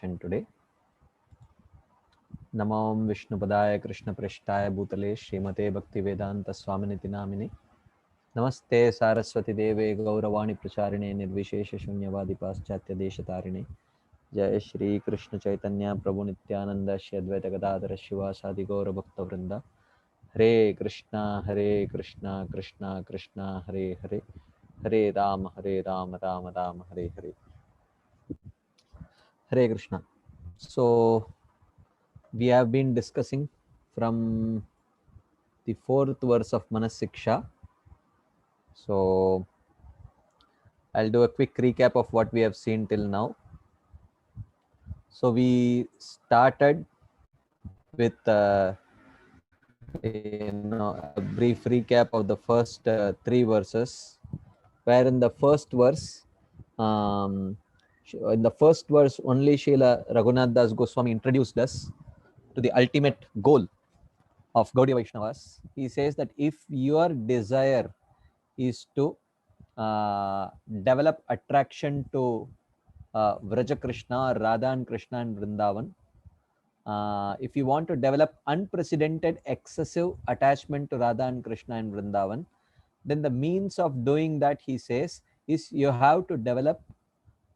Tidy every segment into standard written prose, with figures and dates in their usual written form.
session today. Namam Vishnupadaya Krishna Prishtaya Bhutale Srimate Bhaktivedanta Swaminiti Namine Namaste Saraswati Deve Gauravani Pracharine Nirvishesha Shunyavadi Paschatya Deshatarine Jai Shri Krishna Chaitanya Prabhu Nityananda Shri Advaita Gadadhara Shivasadi Gaura Bhakta Vrinda Hare Krishna Krishna Krishna Hare Hare Hare Rama Rama Rama Hare Hare. Hare Krishna. So we have been discussing from the 4th verse of Manah Siksha. So I'll do a quick recap of what we have seen till now. So we started with a brief recap of the first 3 verses, where in the first verse, in the first verse only Srila Raghunath Das Goswami introduced us to the ultimate goal of Gaudiya Vaishnavas. He says that if your desire is to develop attraction to Vraja Krishna, Radha and Krishna and Vrindavan, if you want to develop unprecedented excessive attachment to Radha and Krishna and Vrindavan, then the means of doing that, he says, is you have to develop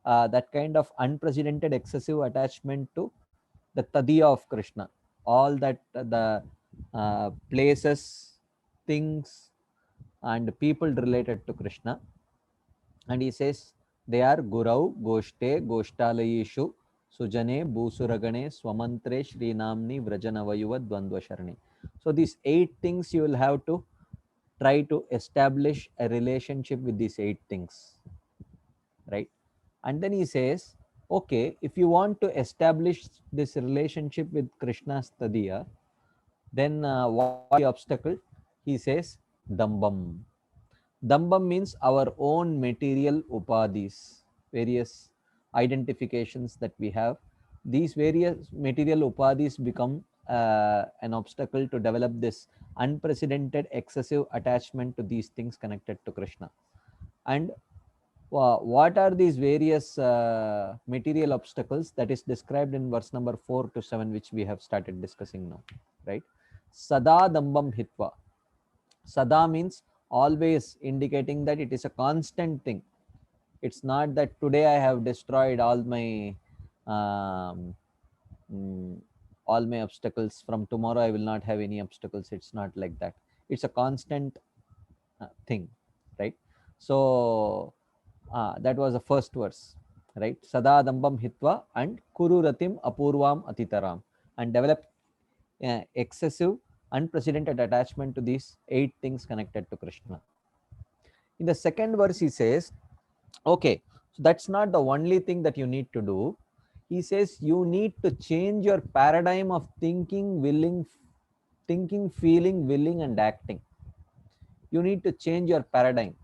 that kind of unprecedented excessive attachment to the Tadiya of Krishna, all that the places, things and people related to Krishna. And he says they are Gurau, Goshte, Goshtalayishu, Sujane, Bhusuragane, Swamantre, Srinamni, Vrajanavayuva, Dvandvasharani. So these 8 things you will have to try to establish a relationship with these 8 things, right? And then he says, okay, if you want to establish this relationship with Krishna's Tadiya, then what is the obstacle? He says, Dambam. Dambam means our own material upadhis, various identifications that we have. These various material upadhis become an obstacle to develop this unprecedented excessive attachment to these things connected to Krishna. And what are these various material obstacles that is described in verse number 4 to 7, which we have started discussing now, right? Sada dambam hitva. Sada means always, indicating that it is a constant thing. It's not that today I have destroyed all my obstacles, from tomorrow I will not have any obstacles. It's not like that. It's a constant thing, right? So that was the first verse, right? Sada dambam hitva and kururatim apurvam atitaram, and develop excessive unprecedented attachment to these 8 things connected to Krishna. In the second verse, he says, okay, so that's not the only thing that you need to do. He says you need to change your paradigm of thinking, feeling, willing, and acting. You need to change your paradigm.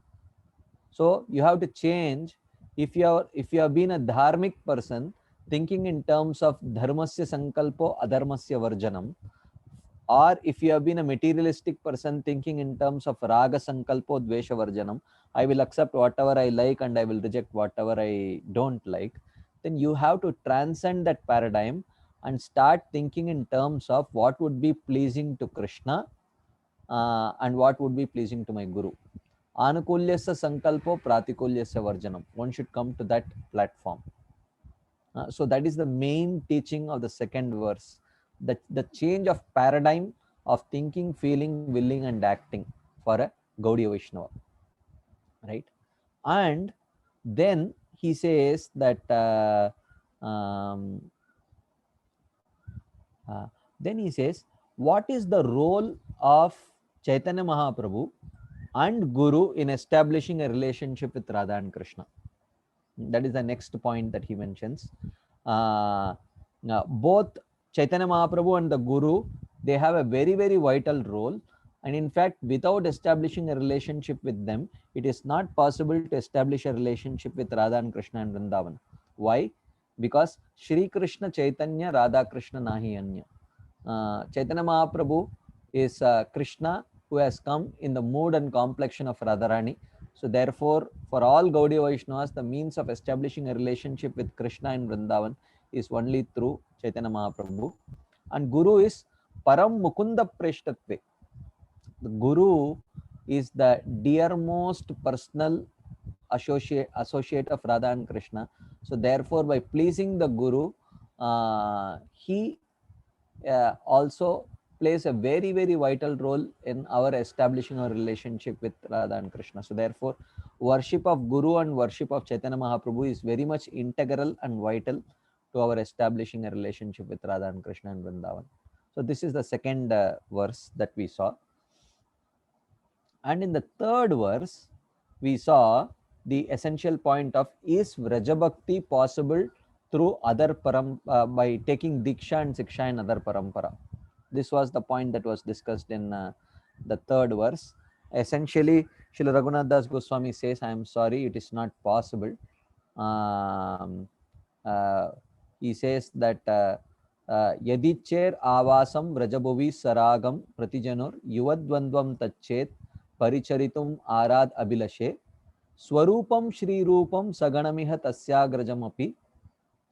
So you have to change. If you have been a dharmic person, thinking in terms of dharmasya sankalpo adharmasya varjanam, or if you have been a materialistic person thinking in terms of raga sankalpo dvesha varjanam, I will accept whatever I like and I will reject whatever I don't like, then you have to transcend that paradigm and start thinking in terms of what would be pleasing to Krishna and what would be pleasing to my Guru. Anukulyasya sankalpo pratikulyasya varjanam. One should come to that platform. So that is the main teaching of the second verse. The change of paradigm of thinking, feeling, willing, and acting for a Gaudiya Vaishnava, right? And then he says that then he says, what is the role of Chaitanya Mahaprabhu and Guru in establishing a relationship with Radha and Krishna? That is the next point that he mentions. Both Chaitanya Mahaprabhu and the Guru, they have a very, very vital role. And in fact, without establishing a relationship with them, it is not possible to establish a relationship with Radha and Krishna and Vrindavan. Why? Because Shri Krishna Chaitanya Radha Krishna Nahi Anya. Chaitanya Mahaprabhu is Krishna who has come in the mood and complexion of Radharani. So therefore, for all Gaudiya Vaishnavas, the means of establishing a relationship with Krishna and Vrindavan is only through Chaitanya Mahaprabhu. And Guru is Param Mukunda Preshtatve. The Guru is the dearmost personal associate of Radha and Krishna. So therefore, by pleasing the Guru, he also plays a very, very vital role in our establishing our relationship with Radha and Krishna. So therefore, worship of Guru and worship of Chaitanya Mahaprabhu is very much integral and vital to our establishing a relationship with Radha and Krishna and Vrindavan. So this is the second verse that we saw. And in the third verse, we saw the essential point of, is Vrajabhakti possible through other by taking Diksha and Siksha in other parampara. This was the point that was discussed in the third verse. Essentially, Srila Raghunath Das Goswami says, I am sorry, it is not possible. He says that Yadicher Avasam Vrajabhuvi Saragam Pratijanur Yuvadvandvam Tachet Paricharitum Arad Abhilashe Swarupam Shri Rupam Saganamiha Tasyagrajamapi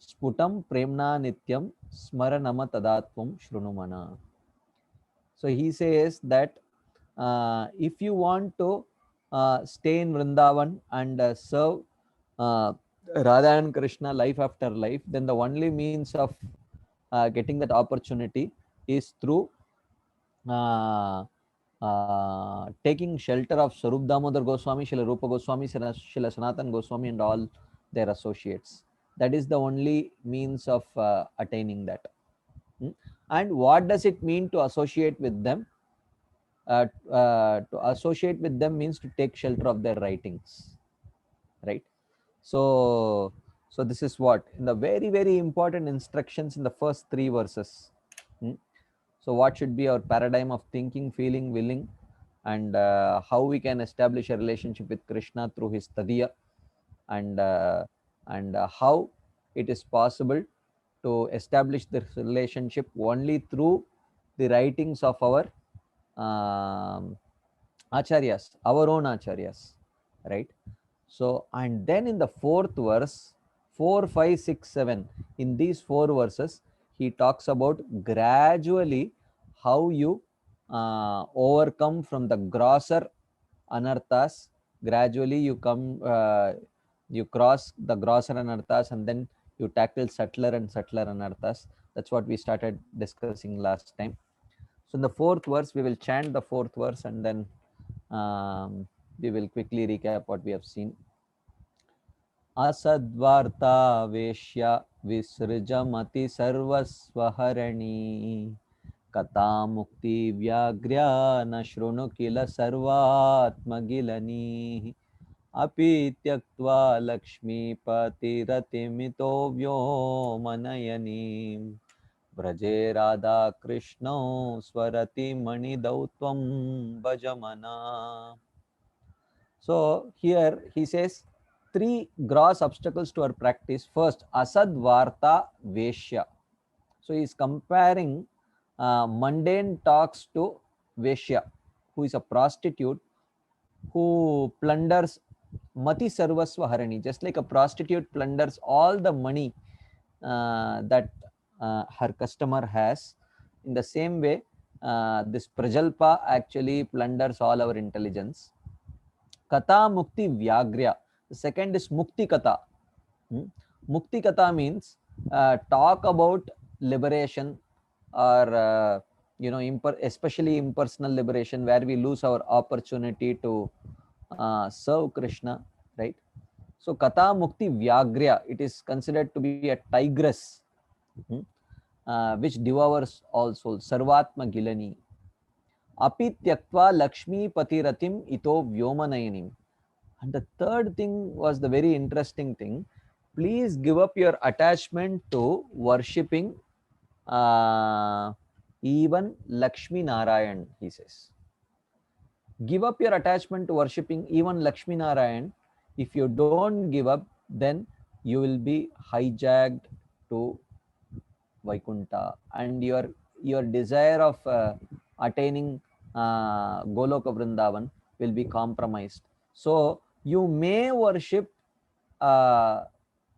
Sputam Premna Nityam Smaranama Tadatvam Shrunumana. So he says that if you want to stay in Vrindavan and serve Radha and Krishna life after life, then the only means of getting that opportunity is through taking shelter of Sarup Damodar Goswami, Srila Rupa Goswami, Srila Sanatan Goswami and all their associates. That is the only means of attaining that. And what does it mean to associate with them? To associate with them means to take shelter of their writings, right? So this is what in the very, very important instructions in the first 3 verses. So what should be our paradigm of thinking, feeling, willing, and how we can establish a relationship with Krishna through his tadiya, and how it is possible to establish this relationship only through the writings of our acharyas, our own acharyas, right? So, and then in the fourth verse, 4, 5, 6, 7, in these 4 verses, he talks about gradually how you overcome from the grosser anarthas. Gradually you come, you cross the grosser anarthas, and then you tackle subtler and subtler anarthas. That's what we started discussing last time. So in the 4th verse, we will chant the 4th verse, and then we will quickly recap what we have seen. Asadvarta Veshya Visrjamati Sarvasvaharani Kata Mukti Vyagrya Nashrunu Kila Sarvatmagilani Api Tyaktva Lakshmi Patiratimito Vyomanayani Braje Radha Krishna Swarati Mani Dautvam Bhajamana. So here he says 3 gross obstacles to our practice. First, Asad Varta Veshya. So he is comparing mundane talks to Veshya, who is a prostitute who plunders Mati Sarvasva Harani. Just like a prostitute plunders all the money that her customer has, in the same way this Prajalpa actually plunders all our intelligence. Kata Mukti Vyagrya. The second is Mukti Kata. Mukti Kata means talk about liberation, or especially impersonal liberation, where we lose our opportunity to serve Krishna, right? So Kata Mukti Vyagrya, it is considered to be a tigress which devours all souls. Sarvatma Gilani. Api Tyaktva Lakshmi Patiratim Ito Vyomanayanim. And the third thing was the very interesting thing. Please give up your attachment to worshipping even Lakshmi Narayan, he says. Give up your attachment to worshipping even Lakshmi Narayan. If you don't give up, then you will be hijacked to Vaikuntha, and your desire of attaining Goloka Vrindavan will be compromised. So you may worship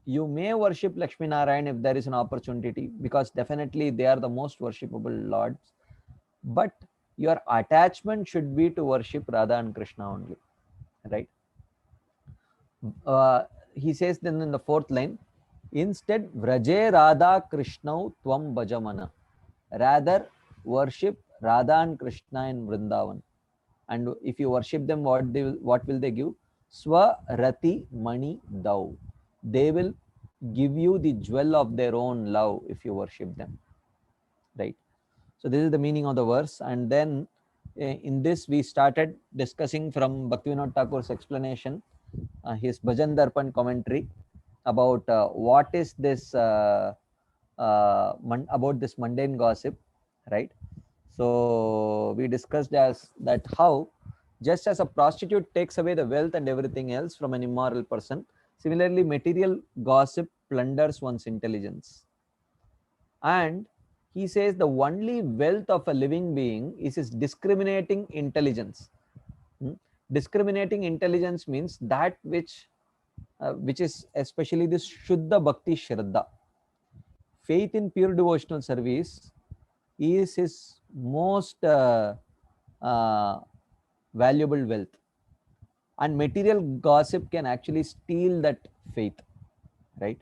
You may worship Lakshmi Narayan if there is an opportunity, because definitely they are the most worshipable lords, but your attachment should be to worship Radha and Krishna only, right? He says then in the fourth line, instead Vraje Radha Krishnau Tvam Bhajamana, rather worship Radha and Krishna in Vrindavan. And if you worship them, what will they give? Swa Rati Mani Dau. They will give you the jewel of their own love if you worship them, right? So this is the meaning of the verse. And then in this we started discussing from Bhaktivinoda Thakur's explanation, his Bhajan Darpan commentary about what is this about this mundane gossip, right? So we discussed as that how just as a prostitute takes away the wealth and everything else from an immoral person, similarly material gossip plunders one's intelligence. And he says the only wealth of a living being is his discriminating intelligence. Discriminating intelligence means that which is especially this Shuddha Bhakti Shraddha. Faith in pure devotional service is his most valuable wealth. And material gossip can actually steal that faith, right?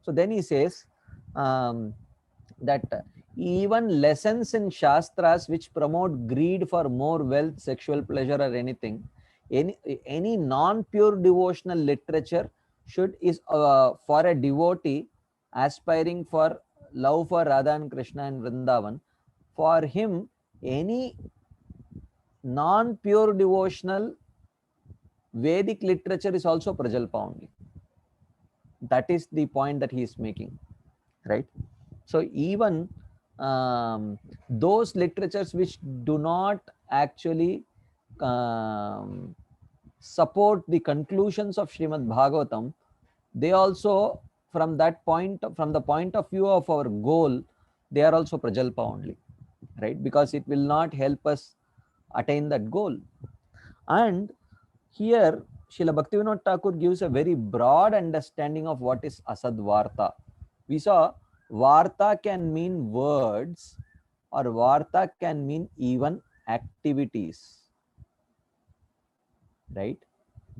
So then he says that even lessons in Shastras which promote greed for more wealth, sexual pleasure or anything, any non-pure devotional literature is for a devotee aspiring for love for Radha and Krishna and Vrindavan. For him, any non-pure devotional Vedic literature is also Prajalpa only. That is the point that he is making, right? So even those literatures which do not actually support the conclusions of Srimad Bhagavatam, they also from the point of view of our goal, they are also Prajalpa only, right? Because it will not help us attain that goal. And here Srila Bhaktivinoda Thakur gives a very broad understanding of what is Asad Varta. We saw Varta can mean words or Varta can mean even activities, right?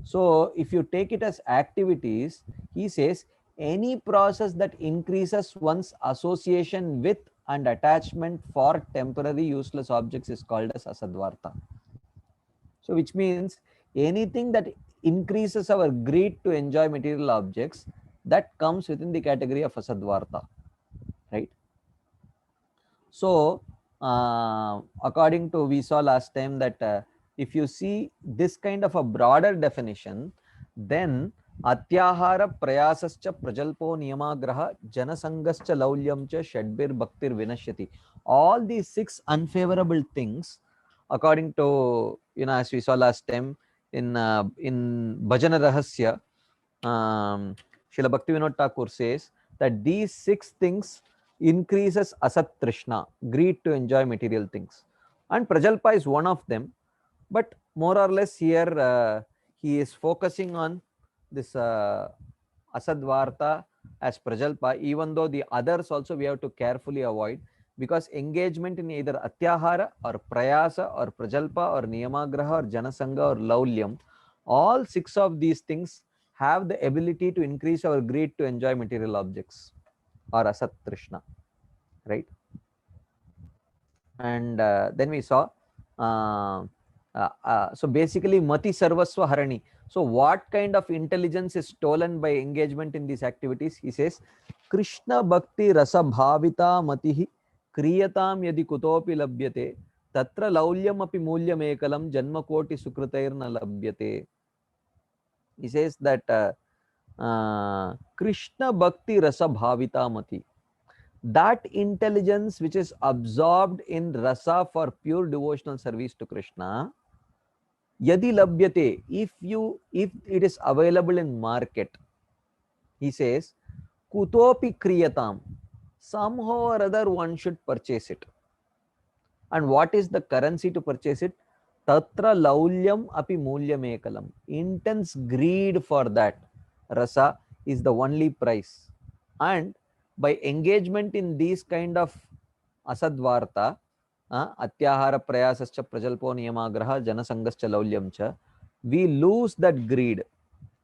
So if you take it as activities, he says any process that increases one's association with and attachment for temporary useless objects is called as Asadvarta. So which means anything that increases our greed to enjoy material objects, that comes within the category of Asadvarta, right? So according to, we saw last time that if you see this kind of a broader definition, then Atyahara prayasascha prajalpo niyamagraha janasangascha laulyamcha shadbir bhaktir vinashyati. All these 6 unfavorable things, according to, as we saw last time in Bhajana Rahasya, Srila Bhaktivinoda Thakur says that these 6 things increases asat trishna, greed to enjoy material things, and prajalpa is one of them. But more or less here he is focusing on this asadvarta as prajalpa, even though the others also we have to carefully avoid, because engagement in either atyahara or prayasa or prajalpa or niyamagraha or janasanga or laulyam, all 6 of these things have the ability to increase our greed to enjoy material objects or asat trishna, right? And then we saw so basically mati sarvasva harani. So what kind of intelligence is stolen by engagement in these activities? He says Krishna bhakti rasa bhavita matihi kriyatam yadi kutopi labhyate tatra laulyam api mulyam ekalam janma koti sukritairna labhyate. He says that Krishna bhakti rasa bhavita mati, that intelligence which is absorbed in rasa for pure devotional service to Krishna, yadi labhyate, if it is available in market, he says kutopi kriyatam, somehow or other one should purchase it. And what is the currency to purchase it? Tatra laulyam api mulyam ekalam, intense greed for that rasa is the only price. And by engagement in these kind of asadvarta, atyahara prayasascha prajalpo niyamagraha janasangascha laulyam cha, we lose that greed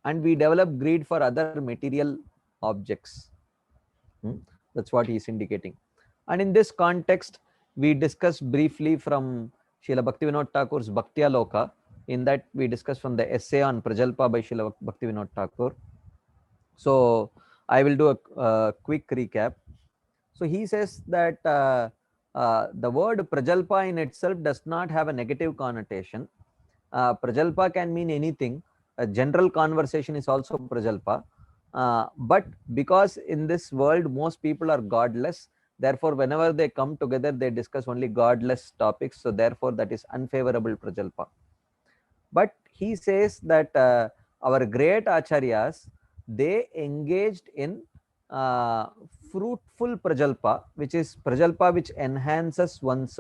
and we develop greed for other material objects. That's what he is indicating. And in this context, we discussed briefly from Srila Bhaktivinoda Thakur's Bhaktya Loka. In that, we discussed from the essay on Prajalpa by Srila Bhaktivinoda Thakur. So I will do a quick recap. So he says that the word Prajalpa in itself does not have a negative connotation. Prajalpa can mean anything. A general conversation is also Prajalpa. But because in this world most people are godless, therefore whenever they come together they discuss only godless topics, so therefore that is unfavorable Prajalpa. But he says that our great acharyas, they engaged in fruitful Prajalpa, which is Prajalpa which enhances one's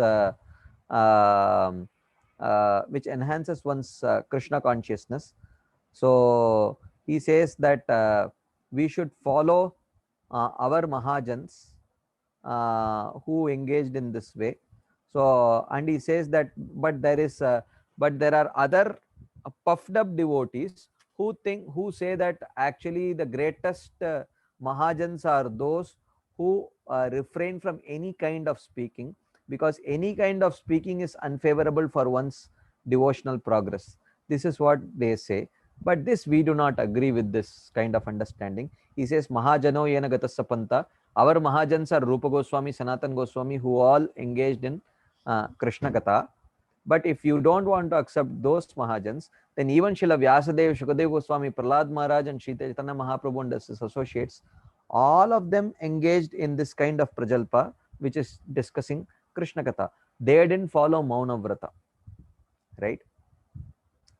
Krishna consciousness. So he says that we should follow our Mahajans who engaged in this way. So, and he says that, but there are other puffed up devotees who say that actually the greatest Mahajans are those who refrain from any kind of speaking, because any kind of speaking is unfavorable for one's devotional progress. This is what they say. But this, we do not agree with this kind of understanding. He says, Mahajano yena gatasya panta. Our Mahajans are Rupa Goswami, Sanatan Goswami, who all engaged in Krishna Katha. But if you don't want to accept those Mahajans, then even Srila Vyasadeva, Shukadeva Goswami, Prahlad Maharaj and Sri Chaitanya Mahaprabhu and his associates, all of them engaged in this kind of Prajalpa, which is discussing Krishna Katha. They didn't follow Mauna Vrata, right?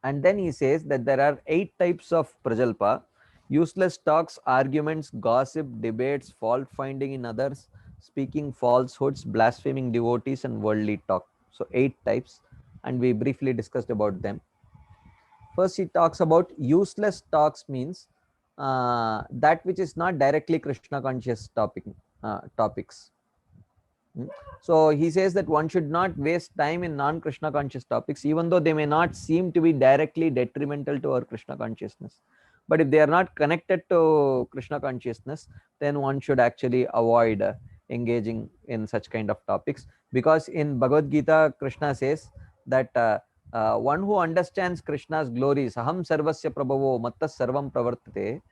And then he says that there are 8 types of Prajalpa: useless talks, arguments, gossip, debates, fault finding in others, speaking falsehoods, blaspheming devotees, and worldly talk. So 8 types, and we briefly discussed about them. First, he talks about useless talks, means that which is not directly Krishna conscious topics. So he says that one should not waste time in non-Krishna conscious topics, even though they may not seem to be directly detrimental to our Krishna consciousness. But if they are not connected to Krishna consciousness, then one should actually avoid engaging in such kind of topics. Because in Bhagavad Gita, Krishna says that one who understands Krishna's glories, aham sarvasya prabhavo mattas sarvam pravartate.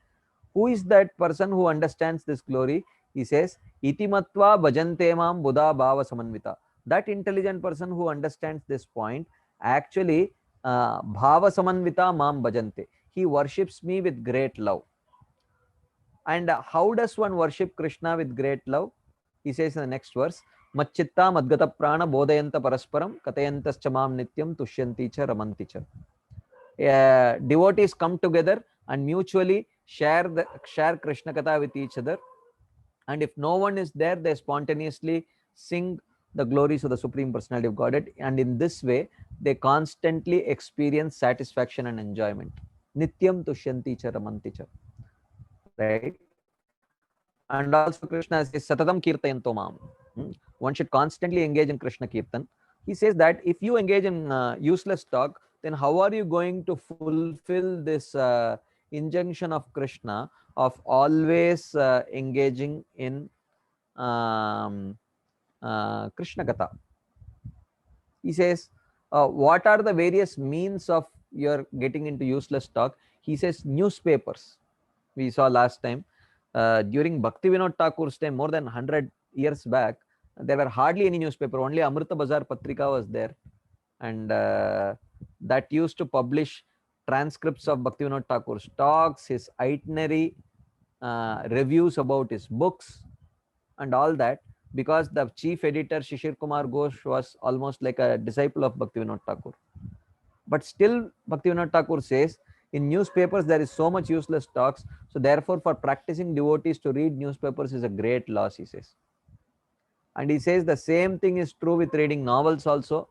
Who is that person who understands this glory? He says, iti matva bhajante mam buddha bhava samanvita. That intelligent person who understands this point, actually bhava samanvita mam bhajante. He worships me with great love. And how does one worship Krishna with great love? He says in the next verse, Machitta madgata prana bodhayanta parasparam katayantascha mam nityam tushyanti cha ramanti cha. Devotees come together and mutually share Krishna Katha with each other. And if no one is there, they spontaneously sing the glories of the Supreme Personality of Godhead. And in this way, they constantly experience satisfaction and enjoyment. Nityam tushyanti cha ramanti cha. Right? And also Krishna says, Satatam kirtayanto mam. One should constantly engage in Krishna Kirtan. He says that if you engage in useless talk, then how are you going to fulfill this injunction of Krishna of always engaging in Krishna Katha? He says, what are the various means of your getting into useless talk? He says, newspapers. We saw last time, during Bhaktivinoda Thakur's time, more than 100 years back, there were hardly any newspaper. Only Amrita Bazar Patrika was there. And that used to publish transcripts of Bhaktivinoda Thakur's talks, his itinerary, reviews about his books, and all that, because the chief editor Shishir Kumar Ghosh was almost like a disciple of Bhaktivinoda Thakur. But still, Bhaktivinoda Thakur says, in newspapers there is so much useless talks, so therefore for practicing devotees to read newspapers is a great loss, he says. And he says the same thing is true with reading novels also.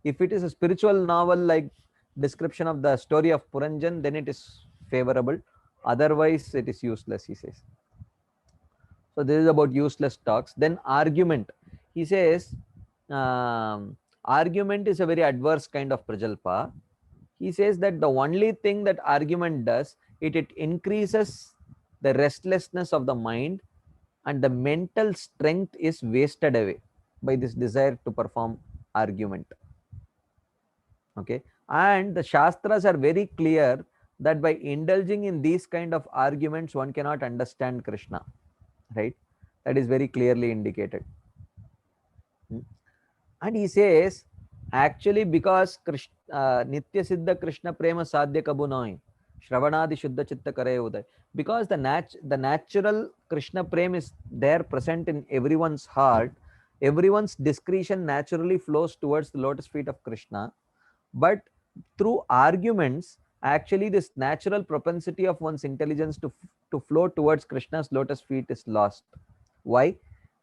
If it is a spiritual novel like description of the story of Puranjan, then it is favorable. Otherwise, it is useless, he says. So this is about useless talks. Then argument. He says, argument is a very adverse kind of prajalpa. He says that the only thing that argument does, it increases the restlessness of the mind, and the mental strength is wasted away by this desire to perform argument. Okay, and the Shastras are very clear that by indulging in these kind of arguments, one cannot understand Krishna, right? That is very clearly indicated. And he says, actually, because Nitya Siddha Krishna Prema Sadhya Kabunoi, Shravanadi Shuddha Chitta Kare Uday, because the natural Krishna Prema is there present in everyone's heart, everyone's discretion naturally flows towards the lotus feet of Krishna. But through arguments, actually, this natural propensity of one's intelligence to flow towards Krishna's lotus feet is lost. Why?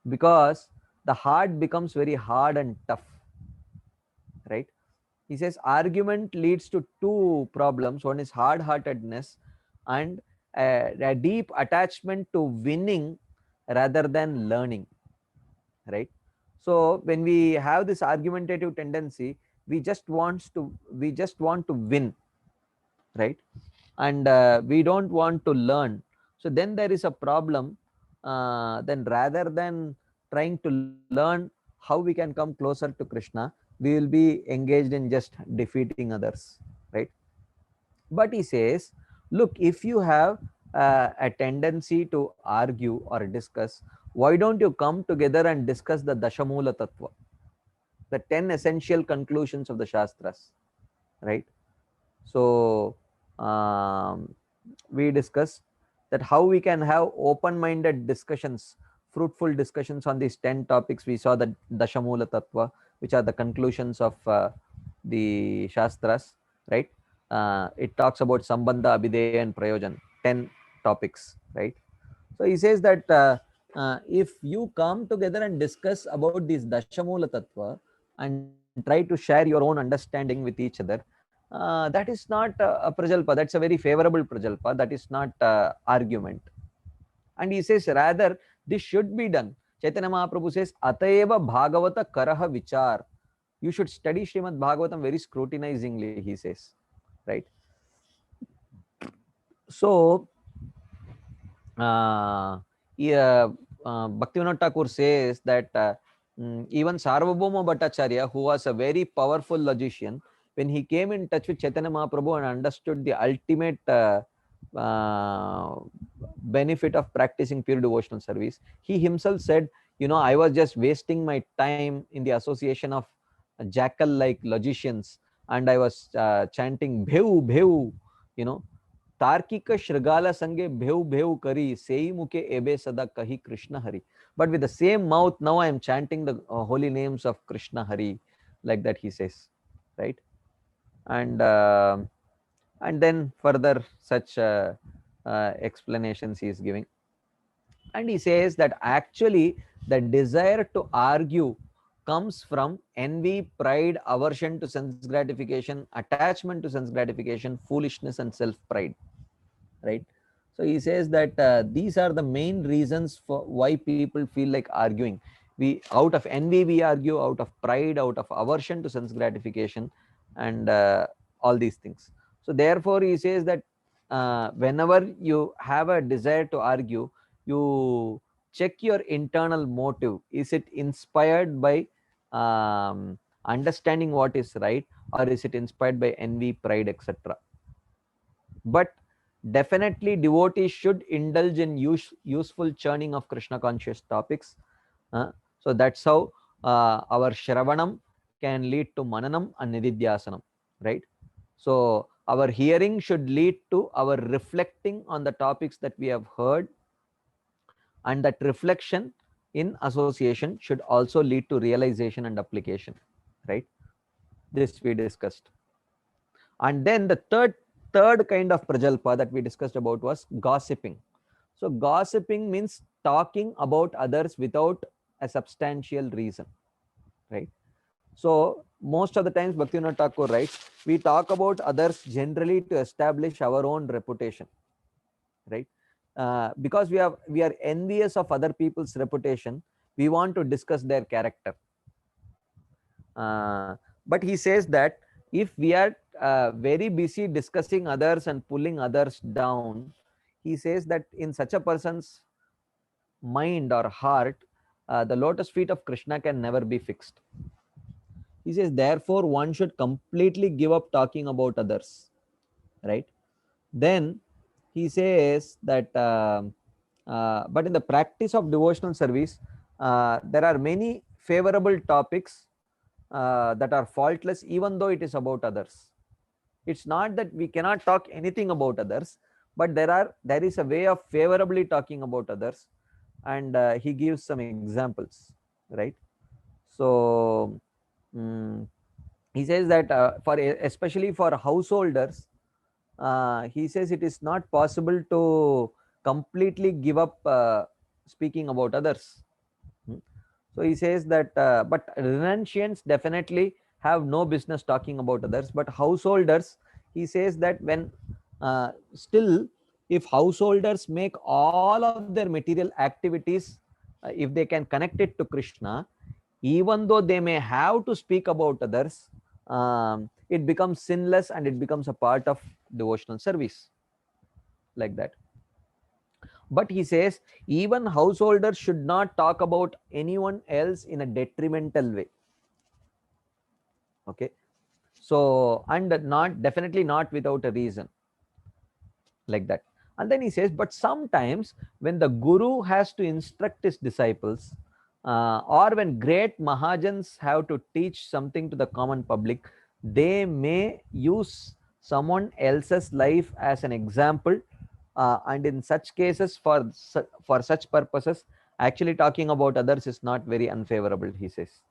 Because the heart becomes very hard and tough, right? He says argument leads to two problems. One is hard-heartedness and a deep attachment to winning rather than learning, right? So when we have this argumentative tendency, we just want to win, right? And we don't want to learn. So then there is a problem. Then rather than trying to learn how we can come closer to Krishna, we will be engaged in just defeating others, right? But he says, look, if you have a tendency to argue or discuss, why don't you come together and discuss the Dashamula Tattva, the 10 essential conclusions of the Shastras, right? So we discuss that how we can have open-minded discussions, fruitful discussions on these 10 topics. We saw the Dashamula Tattva, which are the conclusions of the Shastras, right? It talks about Sambandha, Abhideya and Prayojan, 10 topics, right? So he says that if you come together and discuss about this Dashamula Tattva and try to share your own understanding with each other, that is not a prajalpa. That's a very favorable prajalpa. That is not argument. And he says rather this should be done. Chaitanya Mahaprabhu says, Atayeva Bhagavata Karaha Vichar. You should study Srimad Bhagavatam very scrutinizingly, he says, right? So Bhaktivinoda Thakur says that even Sarvabhauma Bhattacharya, who was a very powerful logician, when he came in touch with Chaitanya Mahaprabhu and understood the ultimate benefit of practicing pure devotional service, he himself said, I was just wasting my time in the association of jackal-like logicians, and I was chanting Bheu, Bheu, Tarkika Shrigala Sange Bheu Bheu Kari, Sei Muke Ebe Sada Kahi Krishna Hari. But with the same mouth, now I am chanting the holy names of Krishna Hari, like that he says, right? And then further such explanations he is giving. And he says that actually the desire to argue comes from envy, pride, aversion to sense gratification, attachment to sense gratification, foolishness and self-pride, right? So he says that these are the main reasons for why people feel like arguing. We, out of envy we argue, out of pride, out of aversion to sense gratification, and all these things. So therefore he says that whenever you have a desire to argue, you check your internal motive. Is it inspired by understanding what is right, or is it inspired by envy, pride, etc.? But definitely devotees should indulge in useful churning of Krishna conscious topics. So that's how our Shravanam can lead to Mananam and Nididhyasanam, right? So our hearing should lead to our reflecting on the topics that we have heard, and that reflection in association should also lead to realization and application, right? This we discussed. And then the third kind of prajalpa that we discussed about was gossiping. So gossiping means talking about others without a substantial reason, right? So most of the times Bhaktivinoda Thakur writes, we talk about others generally to establish our own reputation, right? Because we are envious of other people's reputation, we want to discuss their character. But he says that if we are very busy discussing others and pulling others down, he says that in such a person's mind or heart, the lotus feet of Krishna can never be fixed. He says, therefore, one should completely give up talking about others, right? Then he says that, but in the practice of devotional service, there are many favorable topics that are faultless, even though it is about others. It's not that we cannot talk anything about others, but there is a way of favorably talking about others, and he gives some examples, right? So he says that especially for householders, he says it is not possible to completely give up speaking about others. Hmm. So he says that, but renunciants definitely have no business talking about others, but householders, he says that when still, if householders make all of their material activities, if they can connect it to Krishna, even though they may have to speak about others, it becomes sinless and it becomes a part of devotional service, like that. But he says even householders should not talk about anyone else in a detrimental way. Okay. So, and not definitely not without a reason, like that. And then he says, but sometimes when the guru has to instruct his disciples, or when great mahajans have to teach something to the common public, they may use someone else's life as an example, and in such cases, for such purposes, actually talking about others is not very unfavorable, he says.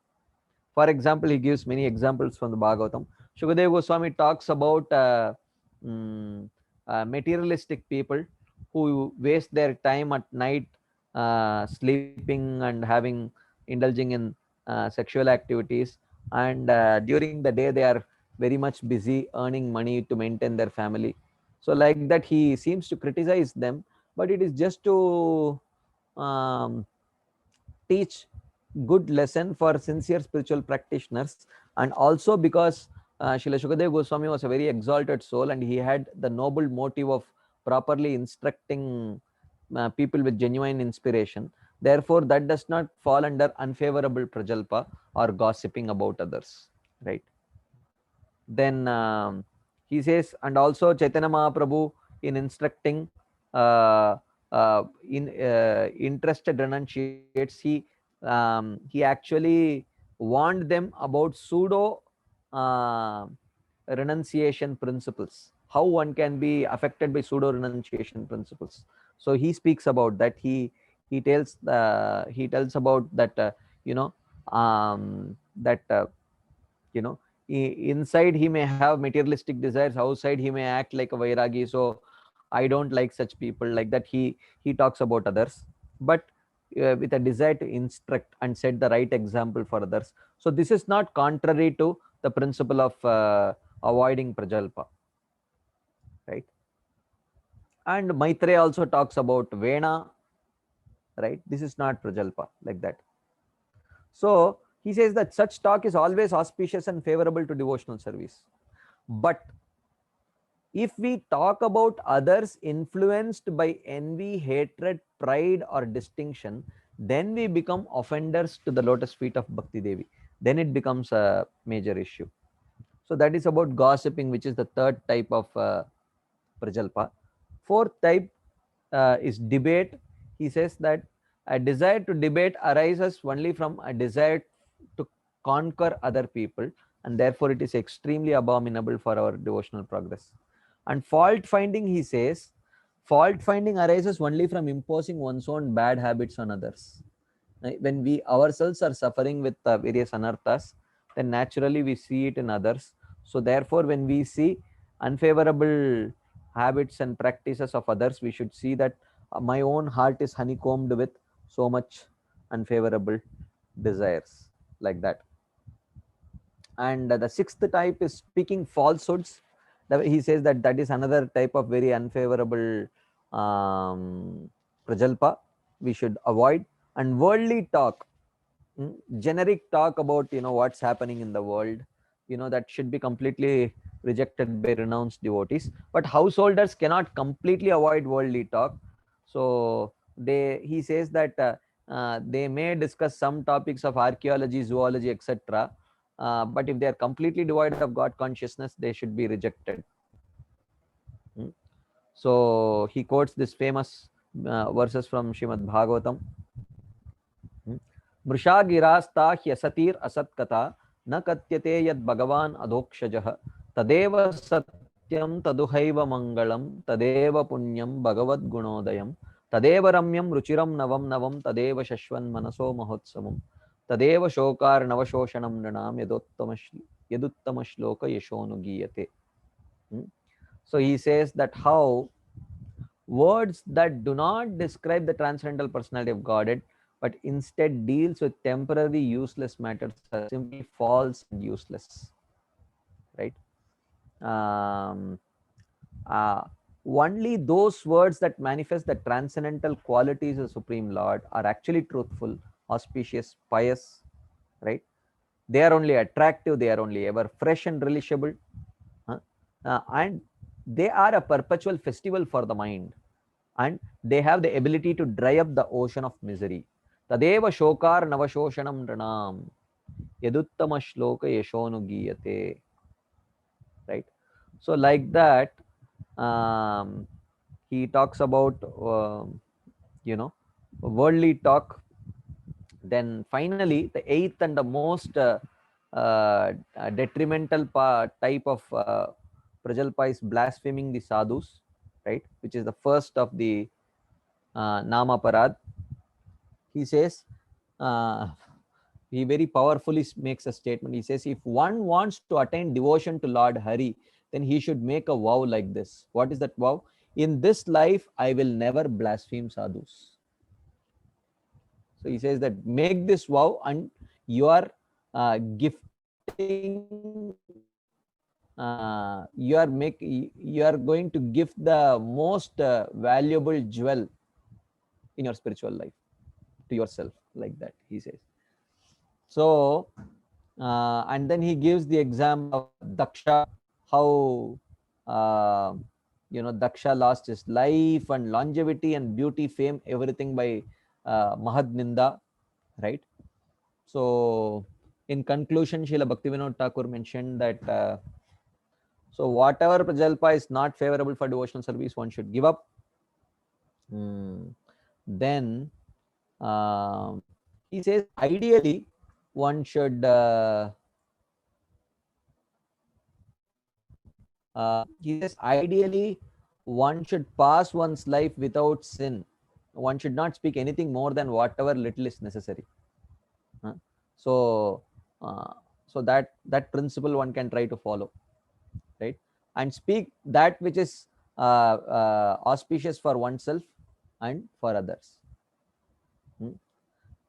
For example, he gives many examples from the Bhagavatam. Shukadeva Goswami talks about mm, materialistic people who waste their time at night sleeping and having indulging in sexual activities, and during the day they are very much busy earning money to maintain their family. So like that, he seems to criticize them, but it is just to um, teach good lesson for sincere spiritual practitioners, and also because Srila Shukadeva Goswami was a very exalted soul, and he had the noble motive of properly instructing people with genuine inspiration. Therefore, that does not fall under unfavorable prajalpa or gossiping about others, right? Then he says, and also Chaitanya Mahaprabhu, in instructing in interested renunciates, he actually warned them about pseudo uh, renunciation principles, how one can be affected by pseudo renunciation principles. So he speaks about that. He tells about that, that inside he may have materialistic desires, outside he may act like a vairagi. So I don't like such people, like that. He talks about others, but with a desire to instruct and set the right example for others. So this is not contrary to the principle of avoiding prajalpa, right? And Maitreya also talks about vena, right? This is not prajalpa, like that. So he says that such talk is always auspicious and favorable to devotional service. But if we talk about others influenced by envy, hatred, pride, or distinction, then we become offenders to the lotus feet of Bhakti Devi. Then it becomes a major issue. So that is about gossiping, which is the third type of prajalpa. Fourth type is debate. He says that a desire to debate arises only from a desire to conquer other people, and therefore it is extremely abominable for our devotional progress. And fault finding, he says, fault finding arises only from imposing one's own bad habits on others. When we ourselves are suffering with various anarthas, then naturally we see it in others. So therefore, when we see unfavorable habits and practices of others, we should see that my own heart is honeycombed with so much unfavorable desires, like that. And the sixth type is speaking falsehoods. He says that that is another type of very unfavorable Prajalpa we should avoid, and worldly talk, generic talk about what's happening in the world, that should be completely rejected by renounced devotees. But householders cannot completely avoid worldly talk. So he says that they may discuss some topics of archaeology, zoology, etc., but if they are completely devoid of God consciousness, they should be rejected. So he quotes this famous verses from Srimad Bhagavatam. मृषागिरास्ता ह्यसतीर असत्कथा न कथ्यते यद भगवान अधोक्षजः तदेव सत्यम तदुहैव मंगलम तदेव पुण्यम भगवद्गुणोदयम तदेव रम्यम रुचिरम नवम नवम तदेव शश्वन् मनसो महोत्सवम तदेव शोकार नवशोषणम नृणाम यदुत्तम श्लोक यशोनुगीयते. So he says that how words that do not describe the transcendental personality of Godhead, but instead deals with temporary useless matters, are simply false and useless, right? Um, uh, Only those words that manifest the transcendental qualities of Supreme Lord are actually truthful, auspicious, pious, right? They are only attractive, they are only ever fresh and relishable, and they are a perpetual festival for the mind, and they have the ability to dry up the ocean of misery. Tadeva shokar navashoshanam ranam yaduttama shloka yashonugiyate. Right? So like that, he talks about worldly talk. Then finally, the eighth and the most detrimental type of Prajalpa is blaspheming the sadhus, right? Which is the first of the Nama Parad. He says, he very powerfully makes a statement. He says, if one wants to attain devotion to Lord Hari, then he should make a vow like this. What is that vow? In this life, I will never blaspheme sadhus. So he says that make this vow, and you are gifting, you are going to give the most valuable jewel in your spiritual life to yourself, like that, he says. So and then he gives the example of Daksha, how Daksha lost his life and longevity and beauty, fame, everything by Mahad Ninda, right? So in conclusion, Srila Bhaktivinoda Thakur mentioned that so whatever Prajalpa is not favorable for devotional service, one should give up. Then he says ideally one should he says ideally one should pass one's life without sin. One should not speak anything more than whatever little is necessary. So so that principle one can try to follow, right? And speak that which is auspicious for oneself and for others.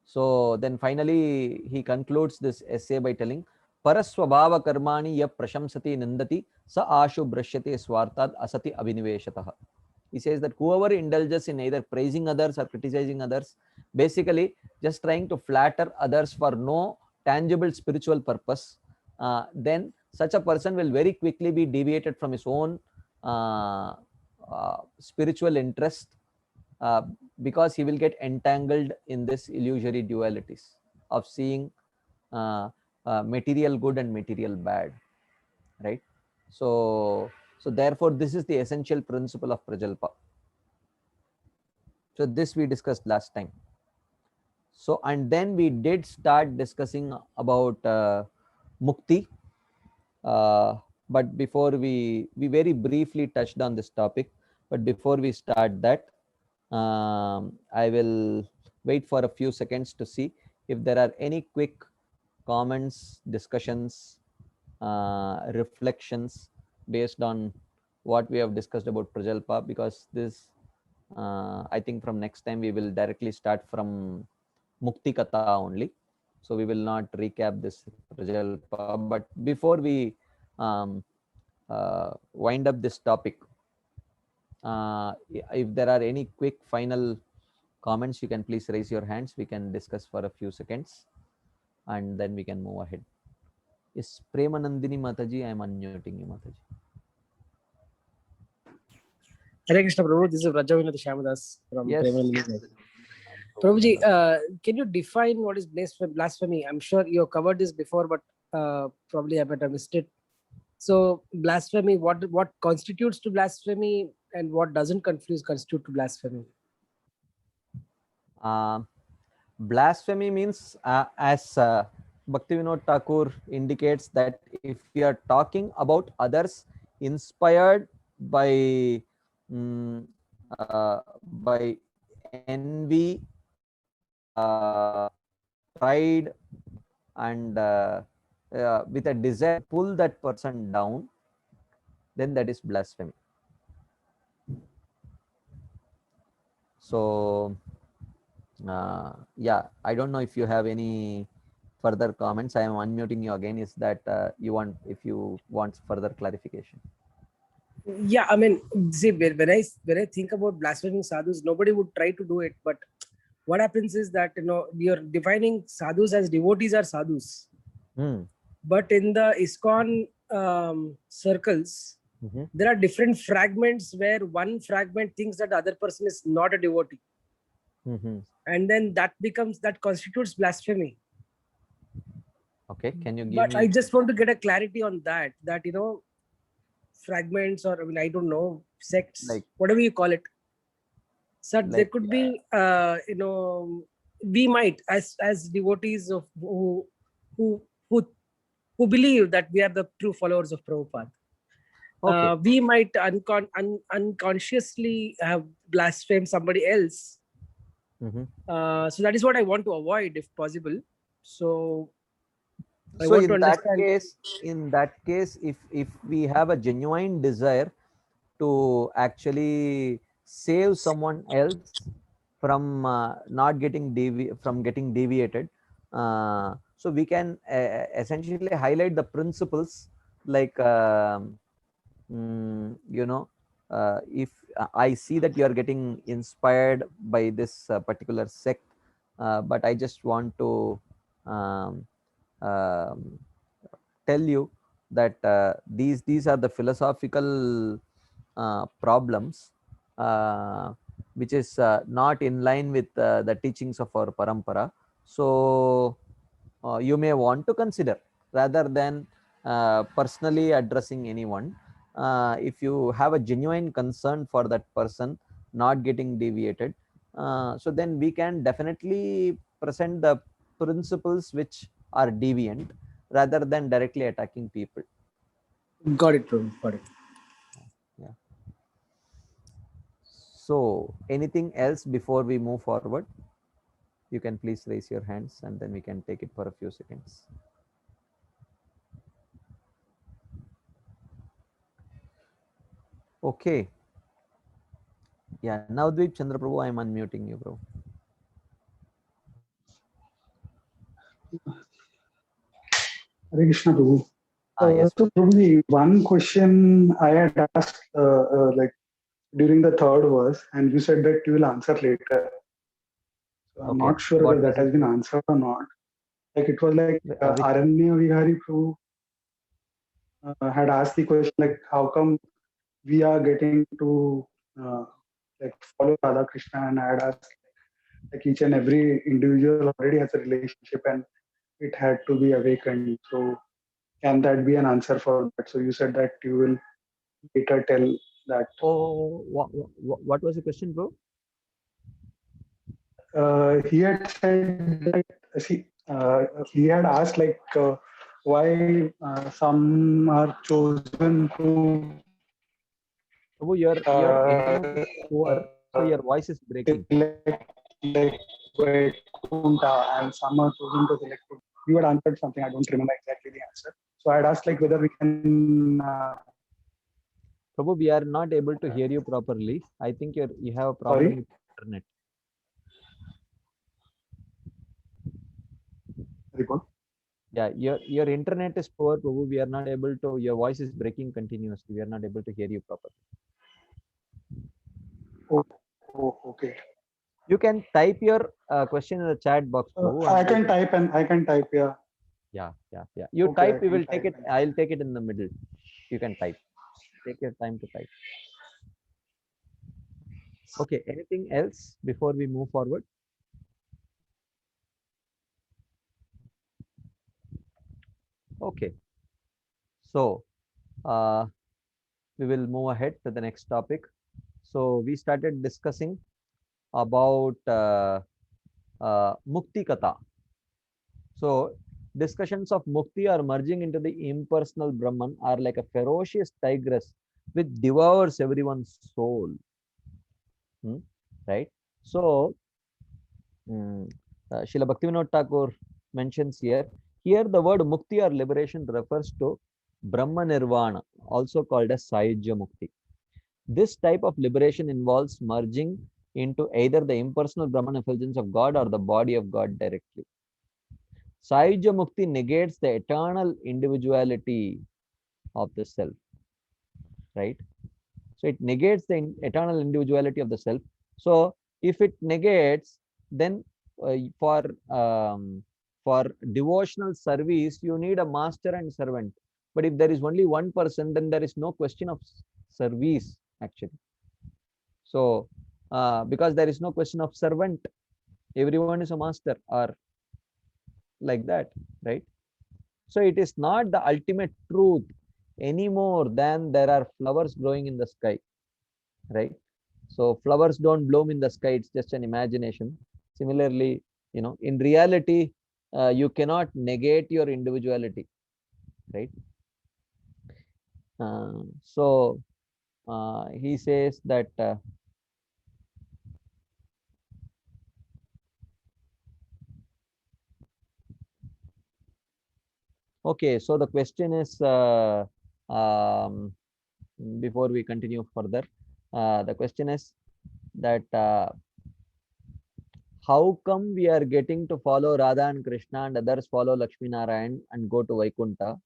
So then finally he concludes this essay by telling, Paraswabhava karmani ya prashamsati nindati sa ashu brashyate swartad asati abhiniveshatah. He says that whoever indulges in either praising others or criticizing others, basically just trying to flatter others for no tangible spiritual purpose, then such a person will very quickly be deviated from his own spiritual interest, because he will get entangled in this illusory dualities of seeing material good and material bad, right? So therefore this is the essential principle of Prajalpa. So this we discussed last time. So and then we did start discussing about mukti, but before we very briefly touched on this topic, but before we start that, I will wait for a few seconds to see if there are any quick comments, discussions, reflections based on what we have discussed about Prajalpa, because this I think from next time we will directly start from Mukti Katha only. So we will not recap this Prajalpa. But before we wind up this topic, If there are any quick final comments, you can please raise your hands. We can discuss for a few seconds and then we can move ahead. Yes, Premanandini Mataji, I am unmuting you, Mataji. Hare Krishna Prabhu, this is Rajavinath Shamadas from Yes. Premanandini. Prabhuji, can you define what is blasphemy? I'm sure you have covered this before, but probably I better missed it. So blasphemy, what constitutes to blasphemy and what doesn't constitute to blasphemy? Blasphemy means, as Bhaktivinoda Thakur indicates, that if we are talking about others inspired by envy, pride, and with a desire to pull that person down, then that is blasphemy. So yeah, I don't know if you have any further comments. I am unmuting you again. Is that if you want further clarification? Yeah, I mean, see, when I think about blaspheming sadhus, nobody would try to do it. But what happens is that you're defining sadhus as devotees are sadhus. But in the ISKCON circles, there are different fragments where one fragment thinks that the other person is not a devotee. And then that constitutes blasphemy. Okay, can you give But me? I just want to get a clarity on that fragments, or I mean, I don't know, sects, like whatever you call it. So like, there could be we might as devotees of who believe that we are the true followers of Prabhupada. Okay. We might unconsciously have blasphemed somebody else. So that is what I want to avoid if possible. So in that case, if we have a genuine desire to actually save someone else from not getting deviated, so we can essentially highlight the principles, like if I see that you are getting inspired by this particular sect, but I just want to tell you that these are the philosophical problems which is not in line with the teachings of our parampara. So you may want to consider, rather than personally addressing anyone, if you have a genuine concern for that person not getting deviated, so then we can definitely present the principles which are deviant, rather than directly attacking people. Got it, bro. Got it. Yeah. So anything else before we move forward? You can please raise your hands and then we can take it for a few seconds. Okay. Yeah, Navdeep Chandra Prabhu, I am unmuting you, bro. Hare Krishna Prabhu. Yes. So probably one question I had asked like during the third verse, and you said that you will answer later. So I'm not sure whether that has been answered or not. Like it was like Aranya Vihari Prabhu had asked the question, like how come we are getting to like follow Radha Krishna, and I had asked like each and every individual already has a relationship and it had to be awakened. So can that be an answer for that? So you said that you will later tell that. Oh, what was the question, bro? He had said that, he had asked like why some are chosen to. Prabhu, your internet is poor, so your voice is breaking. Vaikuntha, and some are chosen to select. You had answered something, I don't remember exactly the answer. So I had asked like whether we can. Prabhu, we are not able to hear you properly. I think you have a problem with internet. Report. Yeah, your internet is poor, Prabhu. We are not able to. Your voice is breaking continuously. We are not able to hear you properly. You can type your question in the chat box too. I can type and I can type. Yeah. Yeah. You Okay, I type, we can will take type it. and I'll take it in the middle. You can type. Take your time to type. Okay. Anything else before we move forward? Okay. So uh, we will move ahead to the next topic. So we started discussing about Mukti Katha. So discussions of Mukti or merging into the impersonal Brahman are like a ferocious tigress which devours everyone's soul. Right? So Srila Bhaktivinoda Thakur mentions here. Here the word Mukti or liberation refers to Brahma Nirvana, also called as Sahajya Mukti. This type of liberation involves merging into either the impersonal Brahman effulgence of God or the body of God directly. Sahajya Mukti negates the eternal individuality of the self, right? So it negates the eternal individuality of the self. So if it negates, then uh, for um, for devotional service, you need a master and servant. But if there is only one person, then there is no question of service actually. So because there is no question of servant, everyone is a master or like that, right? So it is not the ultimate truth any more than there are flowers growing in the sky, right? So flowers don't bloom in the sky, it's just an imagination. Similarly, in reality, you cannot negate your individuality, right? So he says that okay, so the question is before we continue further, the question is that how come we are getting to follow Radha and Krishna and others follow Lakshmi Narayan and go to Vaikunta?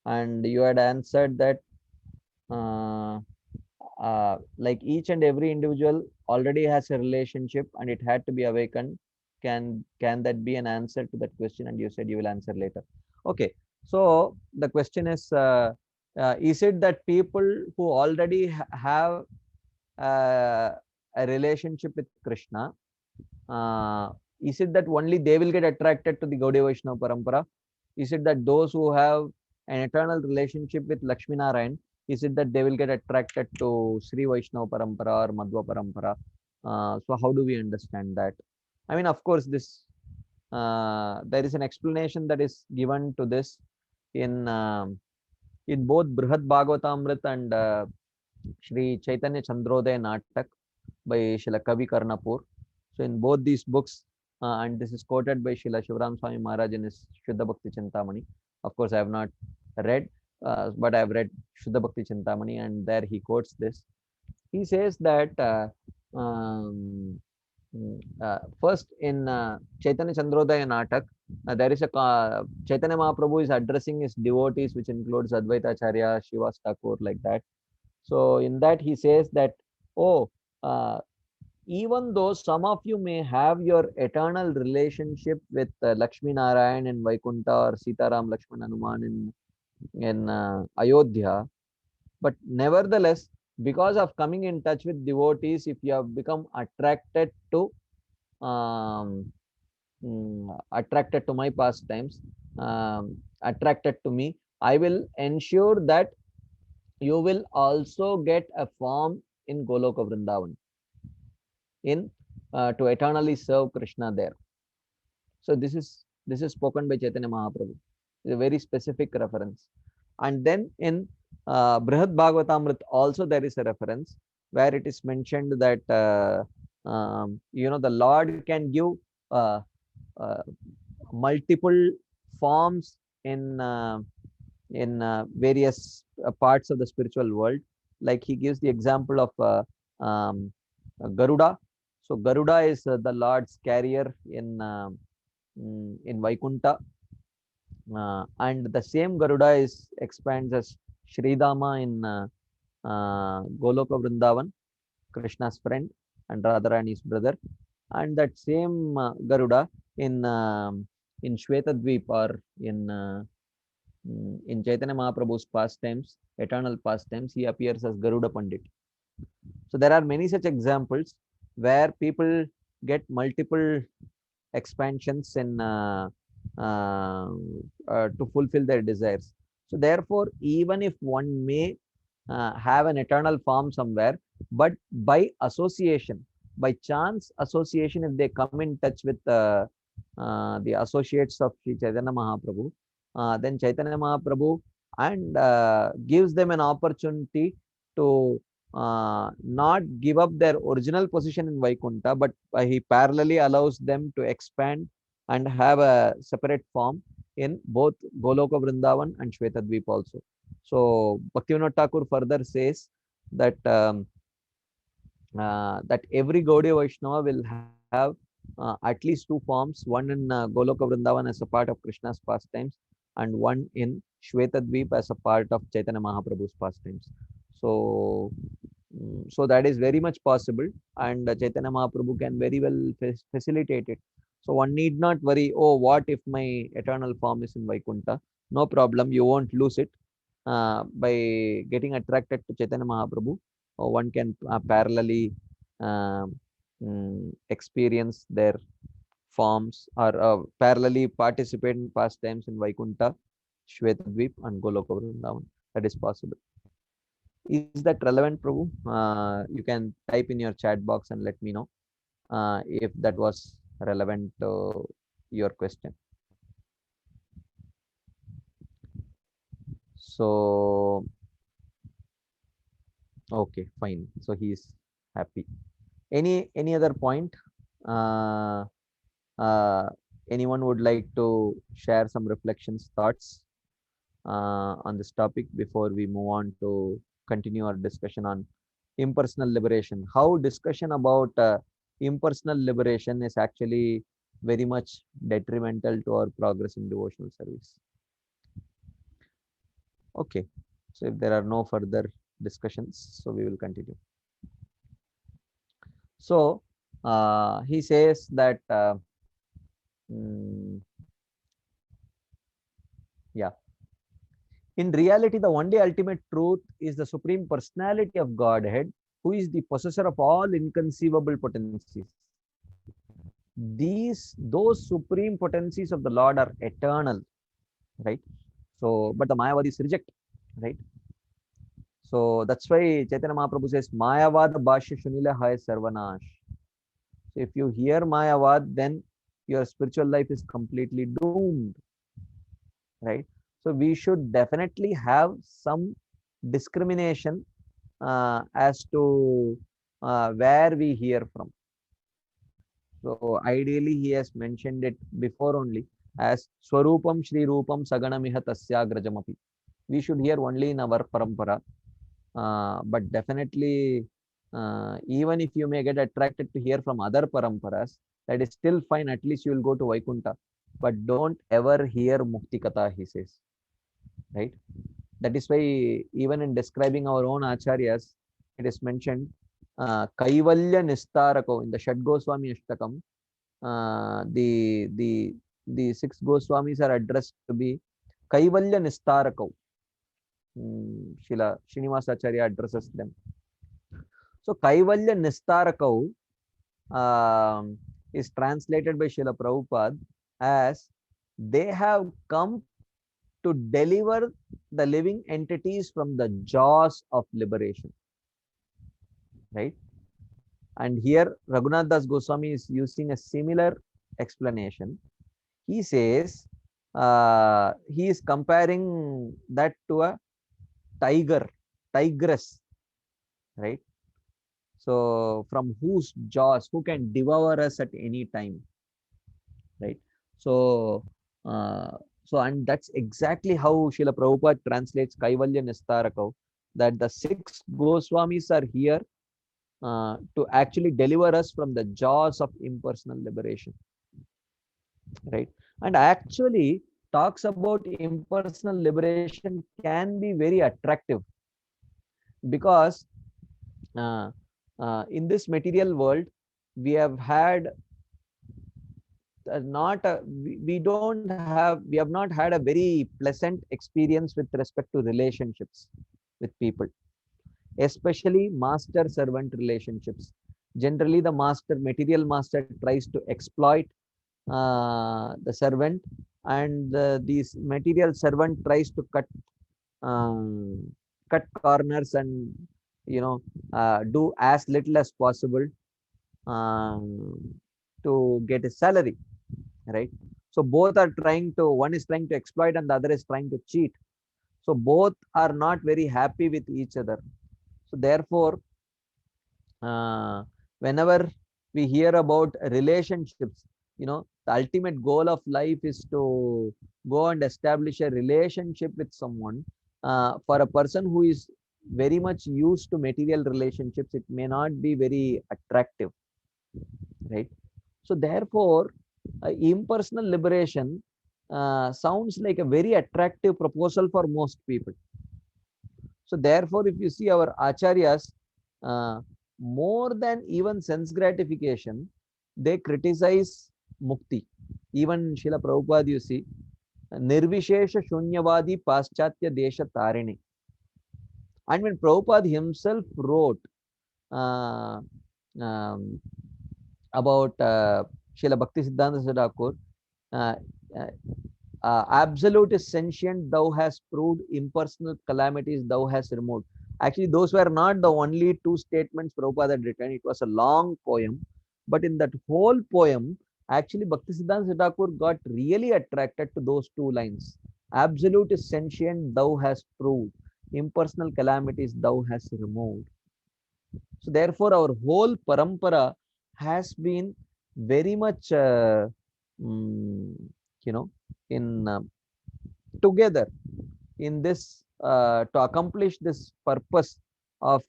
And you had answered that uh, like each and every individual already has a relationship and it had to be awakened. Can that be an answer to that question? And you said you will answer later. Okay, so the question is it that people who already have uh, a relationship with Krishna, is it that only they will get attracted to the Gaudiya Vaishnava Parampara? Is it that those who have an eternal relationship with Lakshmi Narayan, is it that they will get attracted to Sri Vaishnava Parampara or Madhva Parampara? So how do we understand that? I mean, of course, this there is an explanation that is given to this in both Brihad Bhagavatamrit and Shri Chaitanya Chandrodaya Natak by Srila Kavi Karnapur. So in both these books, and this is quoted by Srila Shivaram Swami Maharaj in his Shuddha Bhakti Chintamani. Of course, I have not read, but I have read Shuddha Bhakti Chintamani, and there he quotes this. He says that first in Chaitanya Chandrodaya Natak, there is a Chaitanya Mahaprabhu is addressing his devotees, which includes Advaita Acharya, Shivas Thakur, like that. So in that he says that, oh, even though some of you may have your eternal relationship with Lakshmi Narayan in Vaikunta or Sitaram Lakshman Hanuman in Ayodhya, but nevertheless, because of coming in touch with devotees, if you have become um, attracted to my pastimes, attracted to me, I will ensure that you will also get a form in Goloka Vrindavan in to eternally serve Krishna there. So this is spoken by Chaitanya Mahaprabhu. It's a very specific reference. And then in Brihad Bhagavatamrit also there is a reference where it is mentioned that the Lord can give uh, uh, multiple forms in various parts of the spiritual world. Like he gives the example of Garuda. So Garuda is the Lord's carrier in Vaikunta, and the same Garuda is expands as Sridama in Goloka Vrindavan, Krishna's friend and Radharani's brother. And that same Garuda in Shvetadvip or in Chaitanya Mahaprabhu's pastimes, eternal pastimes, he appears as Garuda Pandit. So there are many such examples where people get multiple expansions in to fulfill their desires. So therefore, even if one may have an eternal form somewhere, but by association, by chance association, if they come in touch with the associates of Sri Chaitanya Mahaprabhu, then Chaitanya Mahaprabhu and gives them an opportunity to not give up their original position in Vaikunta, but he parallelly allows them to expand and have a separate form in both Goloka Vrindavan and Shvetadvip also. So Bhaktivinoda Thakur further says that that every Gaudiya Vaishnava will have at least two forms, one in Goloka Vrindavan as a part of Krishna's pastimes, and one in Shvetadvip as a part of Chaitanya Mahaprabhu's pastimes. So, so that is very much possible, and Chaitanya Mahaprabhu can very well facilitate it. So one need not worry, oh, what if my eternal form is in Vaikunta? No problem, you won't lose it. By getting attracted to Chaitanya Mahaprabhu, one can parallelly experience their forms or parallelly participate in pastimes in Vaikunta, Shvetadvip, and Goloka Vrindavan. That is possible. Is that relevant, Prabhu? You can type in your chat box and let me know if that was relevant to your question. So, okay, fine. So he is happy. Any other point? Uh, Anyone would like to share some reflections, thoughts on this topic before we move on to continue our discussion on impersonal liberation? How discussion about impersonal liberation is actually very much detrimental to our progress in devotional service. Okay, so if there are no further discussions, so we will continue. So he says that yeah, in reality, the only ultimate truth is the Supreme Personality of Godhead, who is the possessor of all inconceivable potencies. Those supreme potencies of the Lord are eternal, right? So, but the Mayavadis reject, right? So that's why Chaitanya Mahaprabhu says, Mayavad Bhashya Shunila Hai Sarvanash. So if you hear Mayavad, then your spiritual life is completely doomed, right? So we should definitely have some discrimination as to where we hear from. So ideally, he has mentioned it before only as Swarupam Shri Rupam Saganamiha Tasyagrajamapi. We should hear only in our parampara. But definitely, even if you may get attracted to hear from other paramparas, that is still fine. At least you will go to Vaikunta. But don't ever hear Mukti Katha, he says. Right? That is why even in describing our own acharyas, it is mentioned Kaivalya Nistarako in the Shad Goswami Ashtakam. The 6 Goswamis are addressed to be Kaivalya Nistarako. Srila Srinivasacharya addresses them. So Kaivalya Nistarakau is translated by Srila Prabhupada as they have come to deliver the living entities from the jaws of liberation. Right? And here Raghunath Das Goswami is using a similar explanation. He says he is comparing that to a tigress, right? So from whose jaws, who can devour us at any time, right? So and that's exactly how Srila Prabhupada translates Kaivalya Nistarakau, that the 6 Goswamis are here to actually deliver us from the jaws of impersonal liberation, right? And actually talks about impersonal liberation can be very attractive because in this material world, we have had not a, we have not had a very pleasant experience with respect to relationships with people, especially master servant relationships. Generally the material master tries to exploit the servant, and this material servant tries to um, cut corners and do as little as possible um, to get a salary, right? So both are trying to, one is trying to exploit and the other is trying to cheat. So both are not very happy with each other. So therefore, whenever we hear about relationships, the ultimate goal of life is to go and establish a relationship with someone. For a person who is very much used to material relationships, it may not be very attractive, right? So therefore, impersonal liberation sounds like a very attractive proposal for most people. So therefore, if you see our acharyas, uh, more than even sense gratification, they criticize mukti. Even Srila Prabhupada, you see, Nirvishesha Shunyavadi Paschatya Desha Tarini. And when Prabhupada himself wrote uh, um, about Srila Bhakti Siddhanta Thakur, uh, uh, absolute is sentient, thou hast proved, impersonal calamities thou hast removed. Actually, those were not the only two statements Prabhupada had written. It was a long poem. But in that whole poem, actually, Bhaktisiddhanta Thakur got really attracted to those two lines. Absolute is sentient, thou hast proved. Impersonal calamities thou hast removed. So therefore, our whole parampara has been very much, mm, you know, in together in this to accomplish this purpose of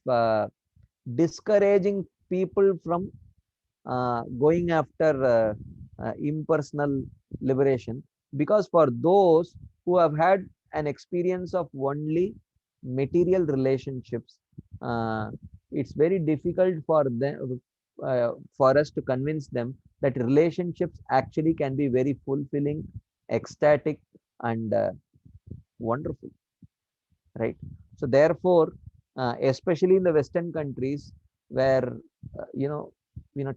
discouraging people from going after impersonal liberation, because for those who have had an experience of only material relationships, uh, it's very difficult for them, for us to convince them that relationships actually can be very fulfilling, ecstatic, and wonderful, right? So therefore, especially in the Western countries where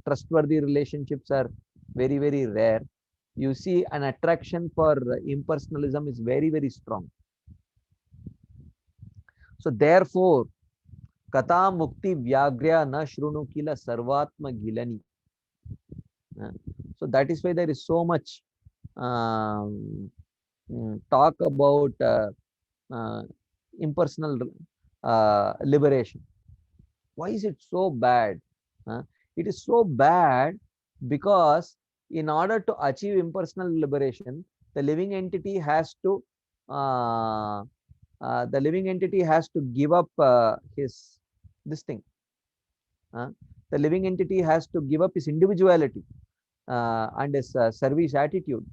trustworthy relationships are very very rare, you see an attraction for impersonalism is very very strong. So therefore, kata mukti vyagrya na shrunu kila sarvatma gilani. Uh, so that is why there is so much um, talk about uh, impersonal liberation. Why is it so bad? It is so bad because in order to achieve impersonal liberation, the living entity has to give up his this thing. The living entity has to give up his individuality and his service attitude.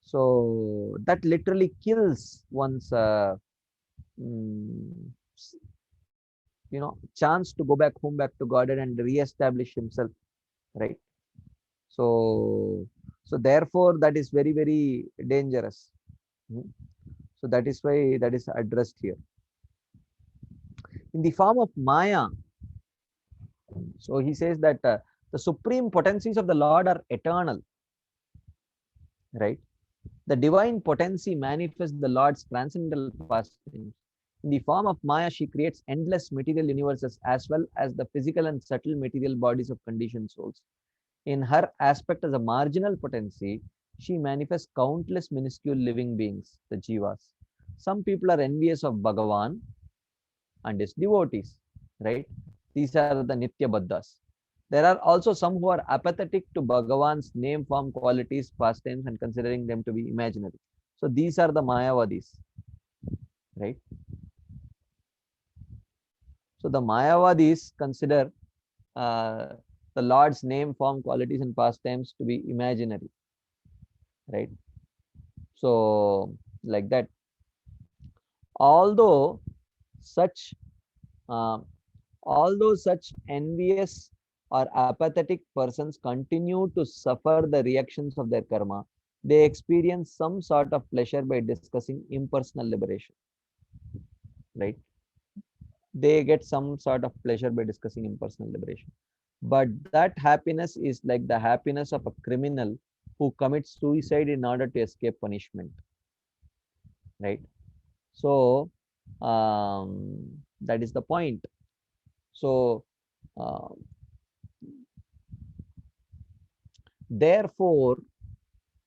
So that literally kills one's mm, chance to go back home, back to Godhead and re-establish himself, right? So therefore that is very very dangerous. So that is why that is addressed here in the form of Maya. So he says that the supreme potencies of the Lord are eternal, right? The divine potency manifests the Lord's transcendental pastimes. In the form of Maya, she creates endless material universes as well as the physical and subtle material bodies of conditioned souls. In her aspect as a marginal potency, she manifests countless minuscule living beings, the jivas. Some people are envious of Bhagavan and his devotees, right? These are the Nitya Baddhas. There are also some who are apathetic to Bhagavan's name, form, qualities, pastimes, and considering them to be imaginary. So these are the Mayavadis, right? So the Mayavadis consider uh, the Lord's name, form, qualities, and pastimes to be imaginary, right? So like that. Although such uh, although such envious or apathetic persons continue to suffer the reactions of their karma, they experience some sort of pleasure by discussing impersonal liberation, right? They get some sort of pleasure by discussing impersonal liberation. But that happiness is like the happiness of a criminal who commits suicide in order to escape punishment, right? So that is the point. So uh, therefore,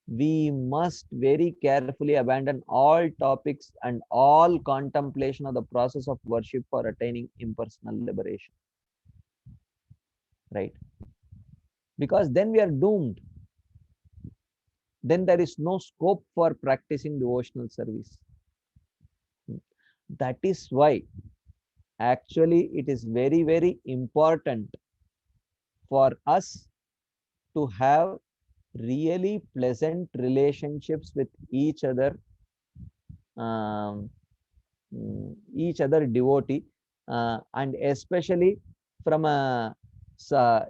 we must very carefully abandon all topics and all contemplation of the process of worship for attaining impersonal liberation, right? Because then we are doomed. Then there is no scope for practicing devotional service. That is why actually it is very, very important for us to have really pleasant relationships with each other, um, each other devotee, and especially from a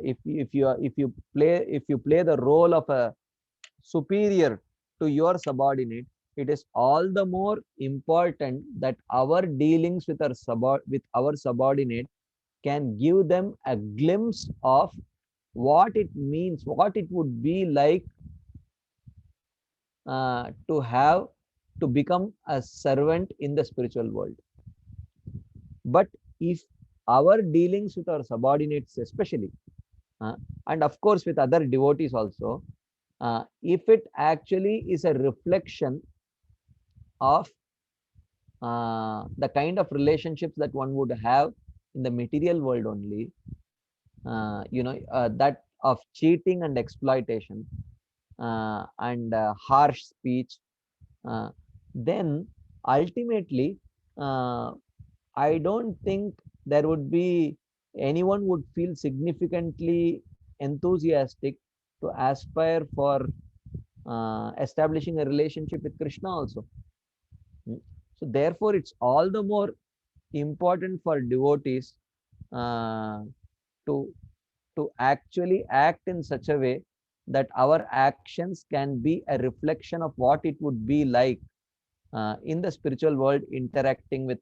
if you play the role of a superior to your subordinate, it is all the more important that our dealings with our subordinate can give them a glimpse of what it means, what it would be like to have to become a servant in the spiritual world. But if our dealings with our subordinates especially, and of course with other devotees also, if it actually is a reflection of the kind of relationships that one would have in the material world only, that of cheating and exploitation, and harsh speech, uh, then ultimately, uh, I don't think there would be anyone would feel significantly enthusiastic to aspire for establishing a relationship with Krishna also. Mm. So therefore, it's all the more important for devotees uh, to actually act in such a way that our actions can be a reflection of what it would be like in the spiritual world interacting with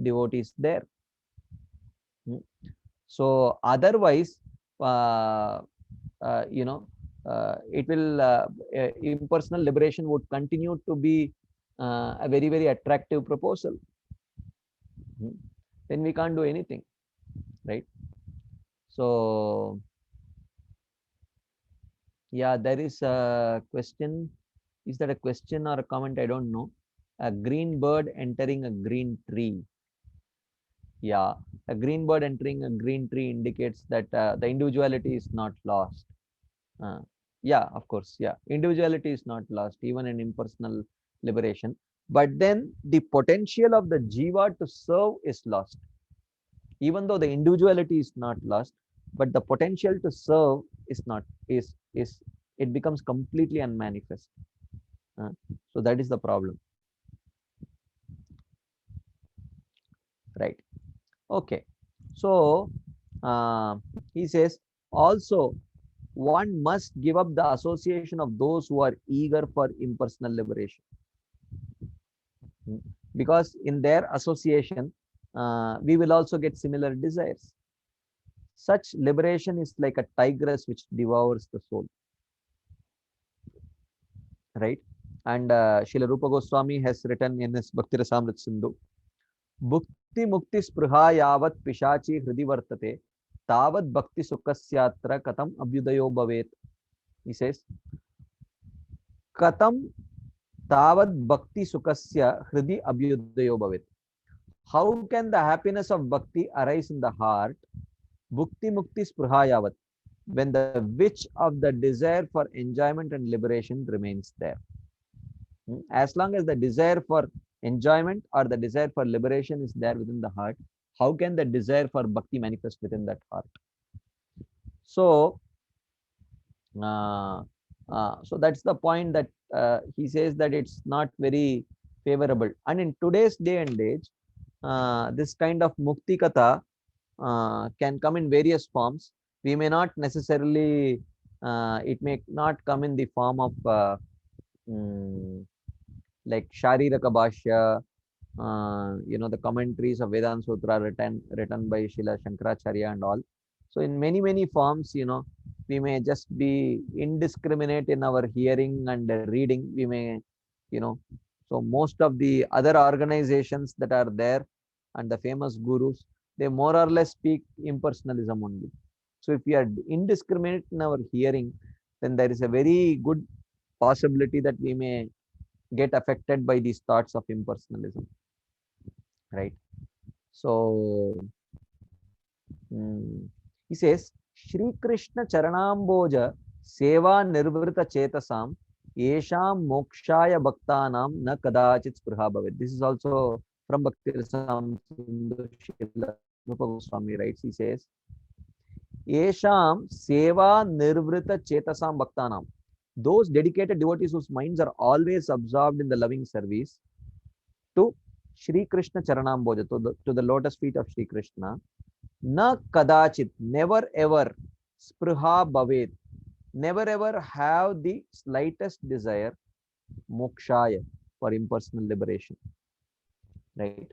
devotees there. Mm. So otherwise, uh, you know, it will impersonal liberation would continue to be a very, very attractive proposal. Mm. Then we can't do anything, right? So yeah, there is a question. Is that a question or a comment? I don't know. A green bird entering a green tree. Yeah, a green bird entering a green tree indicates that the individuality is not lost. Uh, yeah, of course. Yeah, individuality is not lost, even in impersonal liberation. But then the potential of the jiva to serve is lost. Even though the individuality is not lost, but the potential to serve is not, is it becomes completely unmanifest. Uh, so that is the problem, right? Okay. So he says also one must give up the association of those who are eager for impersonal liberation. Because in their association, we will also get similar desires. Such liberation is like a tigress which devours the soul, right? And Srila Rupa Goswami has written in his Bhakti Rasamrit Sindhu, Bhukti Mukti Spruha Yavat Pishachi Hridi Vartate, Tavat Bhakti Sukasyatra Katam Abhyudayo Bhavet. He says, Katam Tavat Bhakti Sukasya Hridi Abhyudayo Bhavet. How can the happiness of bhakti arise in the heart? Bhukti Mukti Spruhayavat, when the witch of the desire for enjoyment and liberation remains there. As long as the desire for enjoyment or the desire for liberation is there within the heart, how can the desire for bhakti manifest within that heart? So, so that's the point that he says that it's not very favorable. And in today's day and age, this kind of mukti katha can come in various forms. We may not necessarily, it may not come in the form of like Shariraka Bhashya, the commentaries of Vedanta Sutra written by Srila Shankaracharya and all. So in many forms, we may just be indiscriminate in our hearing and reading. We may, so most of the other organizations that are there and the famous gurus, they more or less speak impersonalism only. So if we are indiscriminate in our hearing, then there is a very good possibility that we may get affected by these thoughts of impersonalism, right? So he says, Shri Krishna Charanamboja Seva Nirvrita Chetasam Yesham Mokshaya Bhaktanam Na Kadachit Spruha Bhavet. This is also from Bhakti Rasam Srila Rupa Goswami writes. He says, Yesham Seva Nirvrita Chetasam Bhaktanam. Those dedicated devotees whose minds are always absorbed in the loving service to Shri Krishna Charanamboja, to the lotus feet of Shri Krishna, na kadachit, never ever, spruha bhavet, never ever have the slightest desire, mokshaya, for impersonal liberation, right?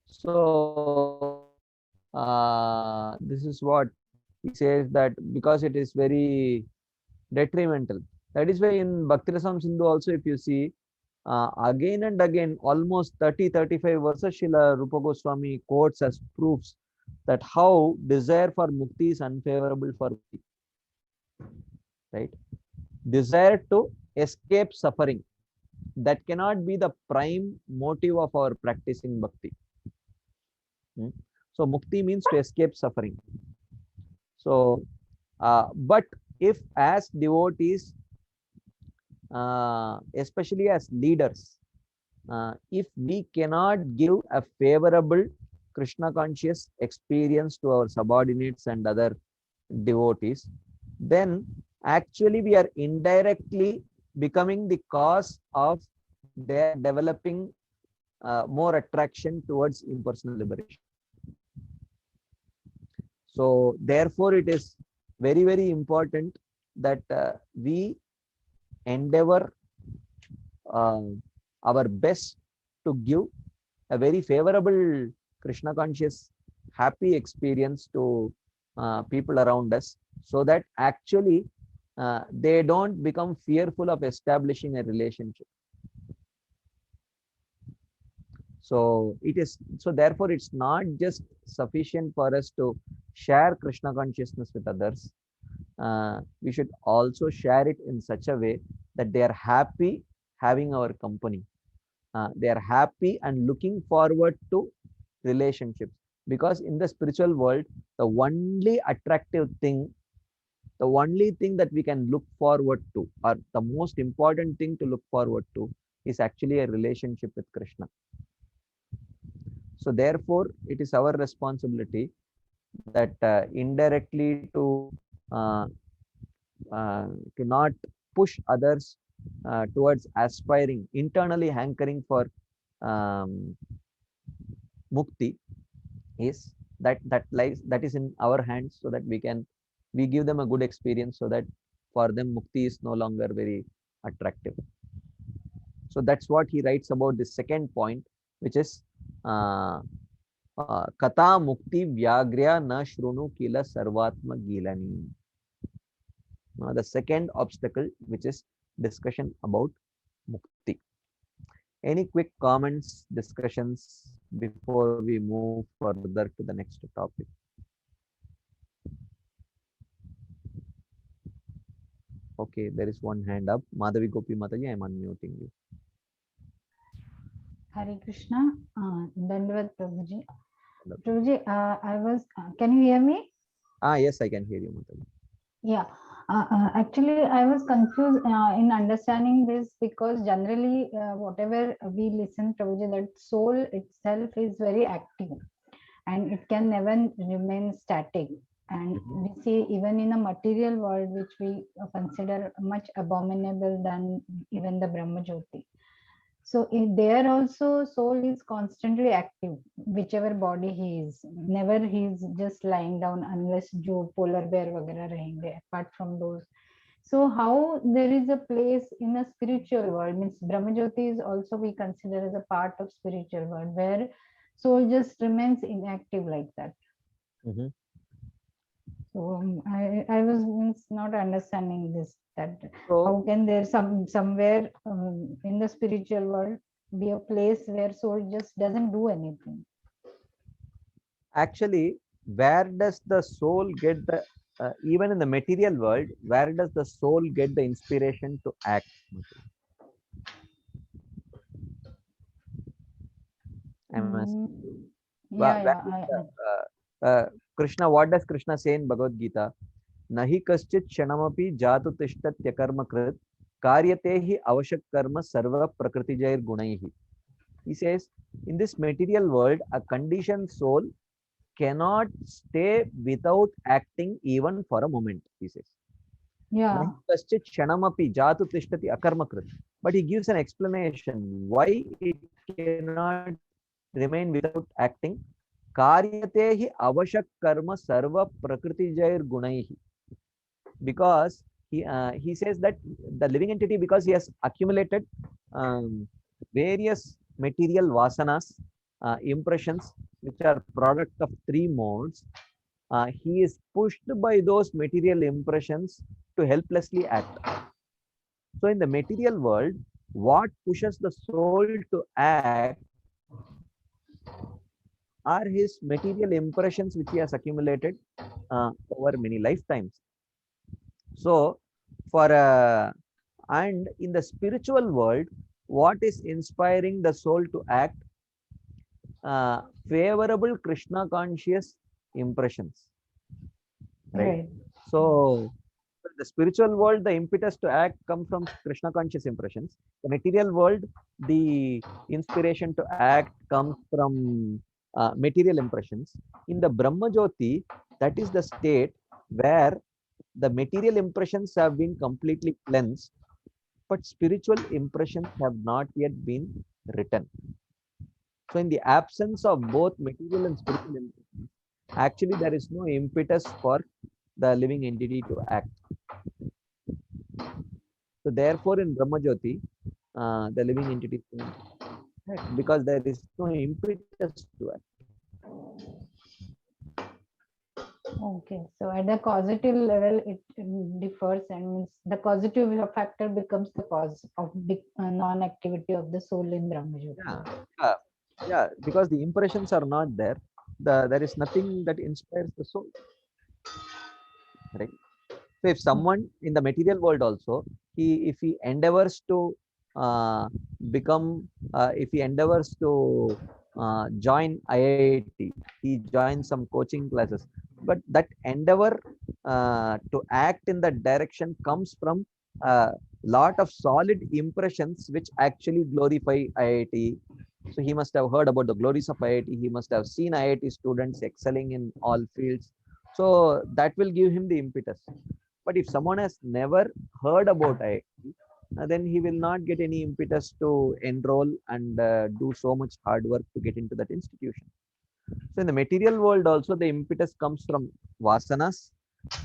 So this is what he says, that because it is very detrimental. That is why in Bhakti Rasam Sindhu also, if you see, again and again, almost 30-35 verses, Srila Rupa Goswami quotes as proofs that how desire for mukti is unfavorable for bhakti, right? Desire to escape suffering, that cannot be the prime motive of our practicing bhakti. So mukti means to escape suffering. So, but if as devotees, especially as leaders, if we cannot give a favorable Krishna conscious experience to our subordinates and other devotees, then actually we are indirectly becoming the cause of their developing more attraction towards impersonal liberation. So therefore it is very important that we endeavor our best to give a very favorable Krishna conscious happy experience to people around us, so that actually they don't become fearful of establishing a relationship. So therefore it's not just sufficient for us to share Krishna consciousness with others. We should also share it in such a way that they are happy having our company. They are happy and looking forward to relationships, because in the spiritual world, the only attractive thing, the only thing that we can look forward to, or the most important thing to look forward to, is actually a relationship with Krishna. So therefore it is our responsibility that indirectly uh, to not push others towards aspiring, internally hankering for mukti, is that is in our hands, so that we give them a good experience, so that for them mukti is no longer very attractive. So that's what he writes about the second point, which is kata mukti vyagrya na shrunu kila sarvatma gilani. The second obstacle, which is discussion about mukti. Any quick comments, discussions before we move further to the next topic? Okay, there is one hand up. Madhavi Gopi Mataji, I am unmuting you. Hare Krishna, Dandavat Prabhuji. Prabhuji, I was, can you hear me? Yes, I can hear you, Mataji. Yeah, actually, I was confused in understanding this, because generally, whatever we listen, Prabhuji, that soul itself is very active and it can never remain static. And we see even in a material world, which we consider much abominable than even the Brahma Jyoti. So there also soul is constantly active, whichever body he is. Never he is just lying down unless जो polar bear वगैरह रहेंगे. Apart from those, so how there is a place in a spiritual world, means Brahmajyoti is also we consider as a part of spiritual world where soul just remains inactive like that. Mm-hmm. So I was means not understanding this, that So how can there somewhere in the spiritual world be a place where soul just doesn't do anything? actually, where does the soul get the even in the material world, where does the soul get the inspiration to act? I'm asking you. Yeah, Where yeah. is Krishna, what does Krishna say in Bhagavad Gita? Nahi kaschit kshanamapi jatu tishtatya karma krit karyate hi avashak karma sarva prakriti jair gunaihi. He says, in this material world, a conditioned soul cannot stay without acting even for a moment, he says. Yeah. Nahi kaschit kshanamapi jatu tishtati akarma krit. But he gives an explanation why it cannot remain without acting. Karyate hi avashak karma sarva prakriti jair gunaihi. Because he says that the living entity, because he has accumulated various material vasanas, impressions, which are product of three modes, he is pushed by those material impressions to helplessly act. So in the material world, what pushes the soul to act are his material impressions which he has accumulated over many lifetimes. So for and in the spiritual world, what is inspiring the soul to act? Favorable Krishna conscious impressions, right? Right. So the spiritual world, the impetus to act comes from Krishna conscious impressions. The material world, the inspiration to act comes from material impressions. In the Brahma Jyoti, that is the state where the material impressions have been completely cleansed, but spiritual impressions have not yet been written. So in the absence of both material and spiritual impressions, actually there is no impetus for the living entity to act. So therefore in Brahma Jyoti, the living entity cannot act because there is no impetus to act. Okay, so at the causative level, it differs, and means the causative factor becomes the cause of big non-activity of the soul in Brahmajyoti. Yeah, yeah, because the impressions are not there. There is nothing that inspires the soul, right? So if someone in the material world also, if he endeavors to uh, become, if he endeavors to join IIT, he joins some coaching classes. But that endeavor to act in that direction comes from a lot of solid impressions which actually glorify IIT. So he must have heard about the glories of IIT. He must have seen IIT students excelling in all fields. So that will give him the impetus. But if someone has never heard about IIT, then he will not get any impetus to enroll and do so much hard work to get into that institution. So in the material world also, the impetus comes from vasanas,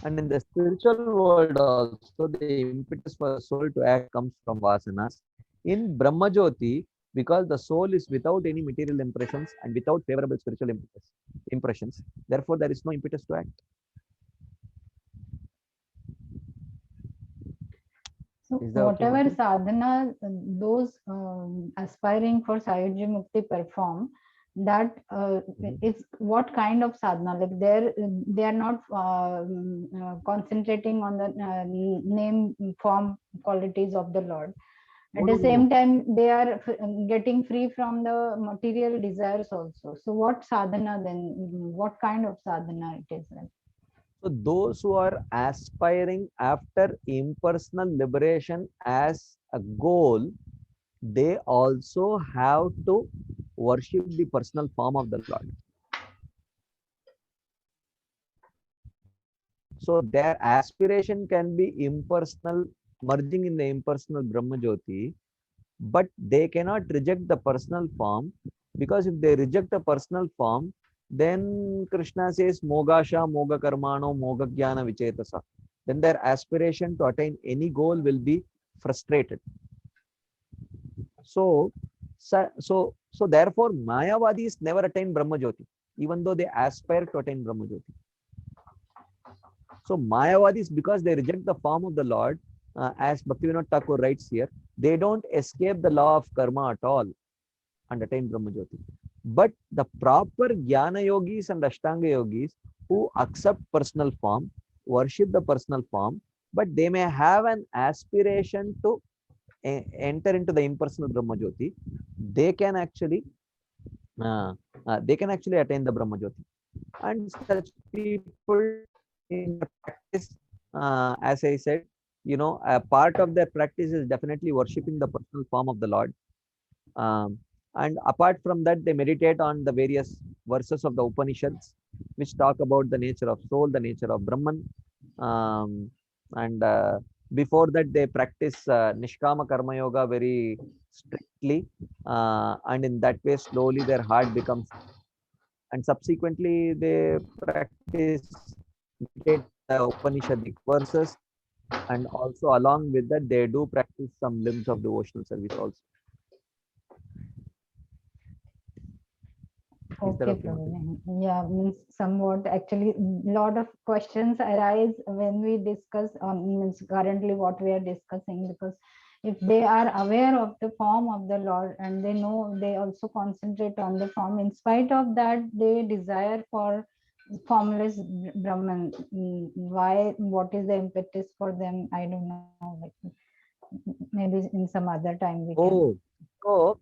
and in the spiritual world also, the impetus for the soul to act comes from vasanas. In Brahma Jyoti, because the soul is without any material impressions and without favorable spiritual impressions, therefore there is no impetus to act. So Is that okay, whatever Muthu? sadhana those aspiring for Sayuji Mukti perform, that is what kind of sadhana? Like they are not concentrating on the name, form, qualities of the Lord. No, At no, the no, no. same time, they are getting free from the material desires also. So what sadhana then? What kind of sadhana it is like? So those who are aspiring after impersonal liberation as a goal, they also have to worship the personal form of the Lord. So their aspiration can be impersonal, merging in the impersonal Brahma Jyoti, but they cannot reject the personal form, because if they reject the personal form, then Krishna says Mogasha, Moga Karmano, Moga Jnana Vichetasa. Then their aspiration to attain any goal will be frustrated. So, therefore, Mayavadis never attain Brahma Jyoti, even though they aspire to attain Brahma Jyoti. So, Mayavadis, because they reject the form of the Lord, as Bhaktivinoda Thakur writes here, they don't escape the law of karma at all and attain Brahma Jyoti. But the proper Jnana Yogis and Ashtanga Yogis who accept personal form, worship the personal form, but they may have an aspiration to enter into the impersonal Brahma Jyoti, they can actually attain the Brahma Jyoti. And such people in their practice, as I said, a part of their practice is definitely worshipping the personal form of the Lord. And apart from that, they meditate on the various verses of the Upanishads, which talk about the nature of soul, the nature of Brahman. And before that, they practice Nishkama Karma Yoga very strictly. And in that way, slowly their heart becomes, and subsequently they practice meditate the Upanishadic verses, and also along with that they do practice some limbs of devotional service also. Okay, Prabhu. Yeah, means somewhat actually lot of questions arise when we discuss on means currently what we are discussing, because if they are aware of the form of the Lord and they know, they also concentrate on the form, in spite of that they desire for formless Brahman. Why, what is the impetus for them? I don't know, like maybe in some other time we can. Oh,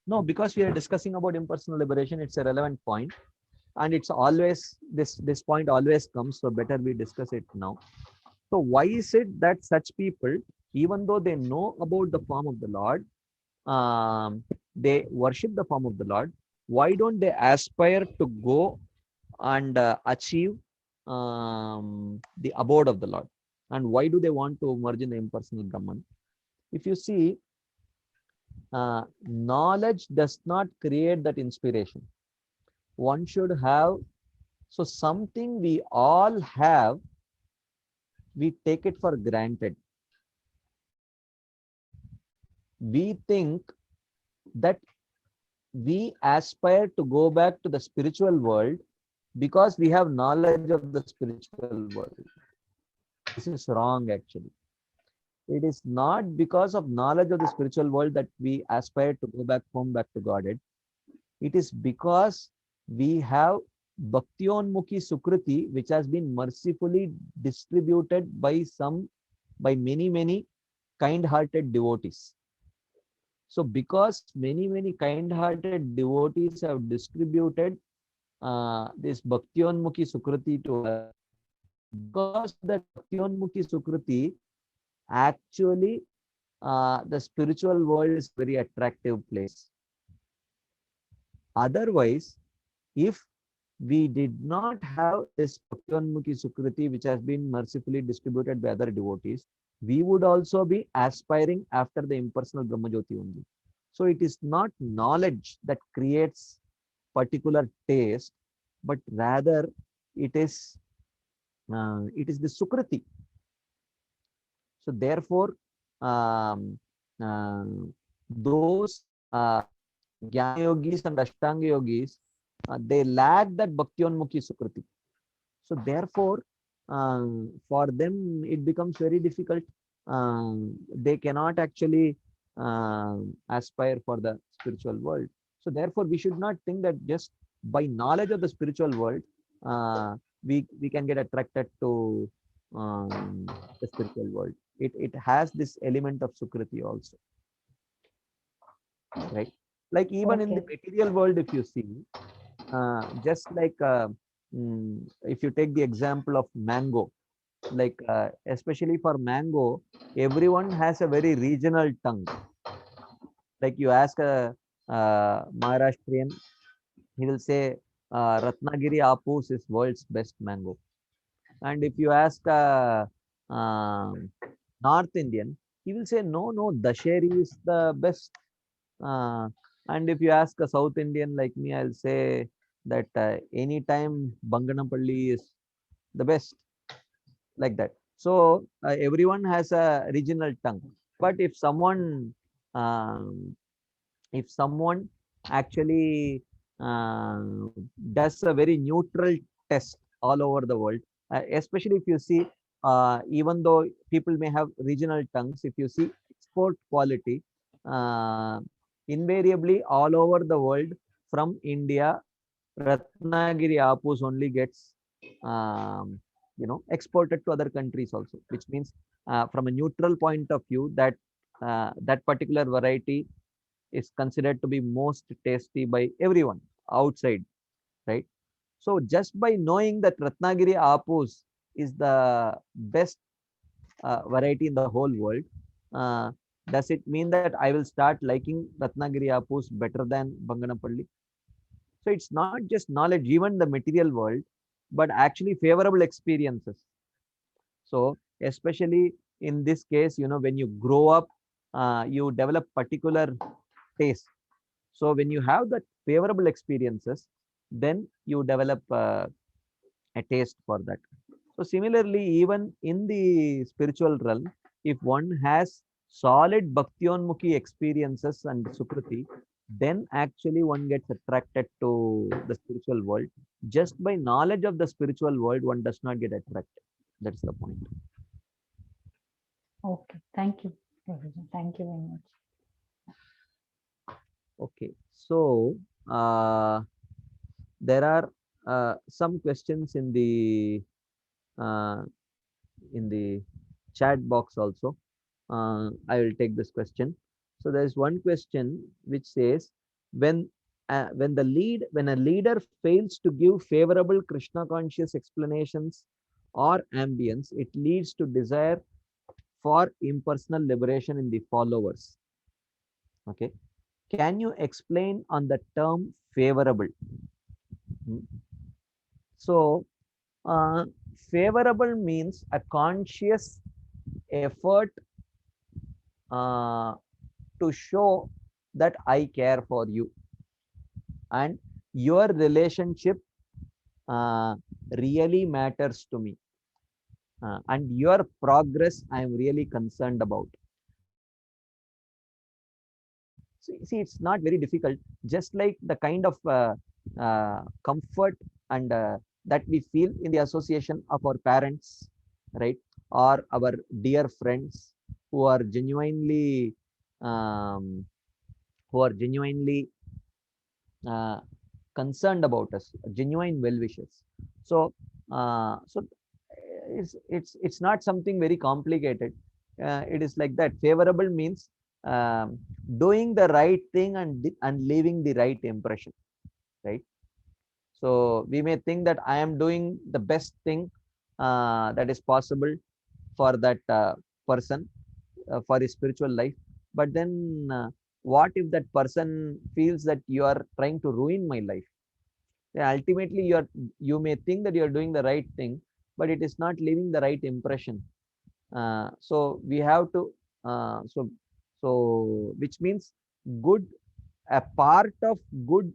no, because we are discussing about impersonal liberation, it's a relevant point, and it's always this point always comes, so better we discuss it now. So why is it that such people, even though they know about the form of the Lord, they worship the form of the Lord, why don't they aspire to go and achieve the abode of the Lord? And why do they want to merge in the impersonal Brahman? If you see, knowledge does not create that inspiration. One should have, so something we all have, we take it for granted. We think that we aspire to go back to the spiritual world because we have knowledge of the spiritual world. This is wrong, actually. It is not because of knowledge of the spiritual world that we aspire to go back home, back to Godhead. It is because we have Bhaktionmukhi Sukriti, which has been mercifully distributed by many kind-hearted devotees. So because many kind-hearted devotees have distributed this Bhaktionmukhi Sukriti to us, because that Bhaktionmukhi Sukriti, actually the spiritual world is a very attractive place. Otherwise, if we did not have this Bhaktionmukhi Sukriti, which has been mercifully distributed by other devotees, we would also be aspiring after the impersonal Brahma Jyoti only. So it is not knowledge that creates particular taste, but rather it is the Sukriti. So therefore, those Jnana Yogis and Ashtanga Yogis, they lack that Bhaktionmukhi Sukriti. So therefore, for them, it becomes very difficult. They cannot actually aspire for the spiritual world. So therefore, we should not think that just by knowledge of the spiritual world, we can get attracted to the spiritual world. It has this element of Sukriti also, right? Like even in the material world, if you see, just like if you take the example of mango, like especially for mango, everyone has a very regional tongue. Like you ask a Maharashtrian, he will say Ratnagiri Apus is world's best mango. And if you ask a North Indian, he will say, no, no, Dasheri is the best. Uh, and if you ask a South Indian like me, I'll say that anytime Banganapalli is the best, like that. So everyone has a regional tongue. But if someone actually uh, does a very neutral test all over the world, especially if you see, even though people may have regional tongues, if you see export quality, uh, invariably all over the world from India, Ratnagiri Apus only gets exported to other countries also, which means from a neutral point of view, that that particular variety is considered to be most tasty by everyone outside, right? So just by knowing that Ratnagiri Apus is the best variety in the whole world, uh, does it mean that I will start liking Ratnagiri Apus better than Banganapalli? So it's not just knowledge, even the material world, but actually favorable experiences. So especially in this case, when you grow up, you develop particular taste. So when you have that favorable experiences, then you develop a taste for that. So similarly, even in the spiritual realm, if one has solid bhaktionmukhi experiences and sukriti, then actually one gets attracted to the spiritual world. Just by knowledge of the spiritual world, one does not get attracted. That's the point. Okay, thank you, Prabhuji. Thank you very much. Okay, so there are some questions uh, in the chat box also. I will take this question. So there is one question which says, when when a leader fails to give favorable Krishna conscious explanations or ambience, it leads to desire for impersonal liberation in the followers. Okay, can you explain on the term favorable? Hmm. So favorable means a conscious effort uh, to show that I care for you, and your relationship uh, really matters to me, and your progress I am really concerned about. See, it's not very difficult. Just like the kind of comfort and that we feel in the association of our parents, right, or our dear friends who are genuinely um, uh, concerned about us, genuine well wishes. So, so it's not something very complicated. It is like that. Favorable means doing the right thing and leaving the right impression, right? So we may think that I am doing the best thing that is possible for that person for his spiritual life, but then what if that person feels that you are trying to ruin my life? Yeah, ultimately you may think that you are doing the right thing, but it is not leaving the right impression. So we have to so which means good, a part of good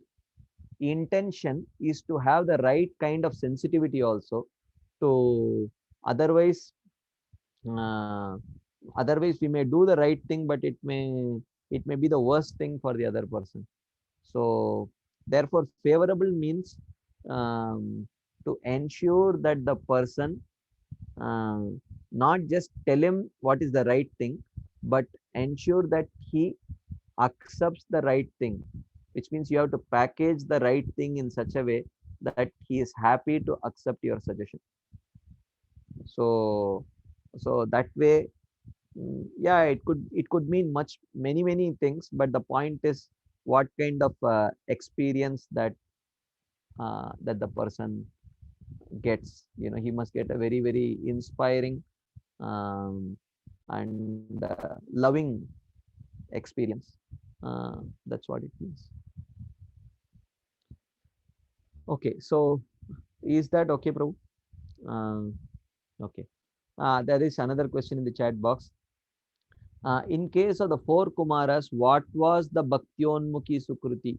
intention is to have the right kind of sensitivity also, to otherwise uh, otherwise we may do the right thing, but it may be the worst thing for the other person. So therefore favorable means to ensure that the person, not just tell him what is the right thing, but ensure that he accepts the right thing, which means you have to package the right thing in such a way that he is happy to accept your suggestion. So that way, yeah, it could mean many things, but the point is what kind of experience that the person gets. He must get a very inspiring um, and loving experience. That's what it means. Okay, so is that okay, Prabhu? Um, okay. There is another question in the chat box. In case of the four Kumaras, what was the Bhaktyonmukhi Sukruti?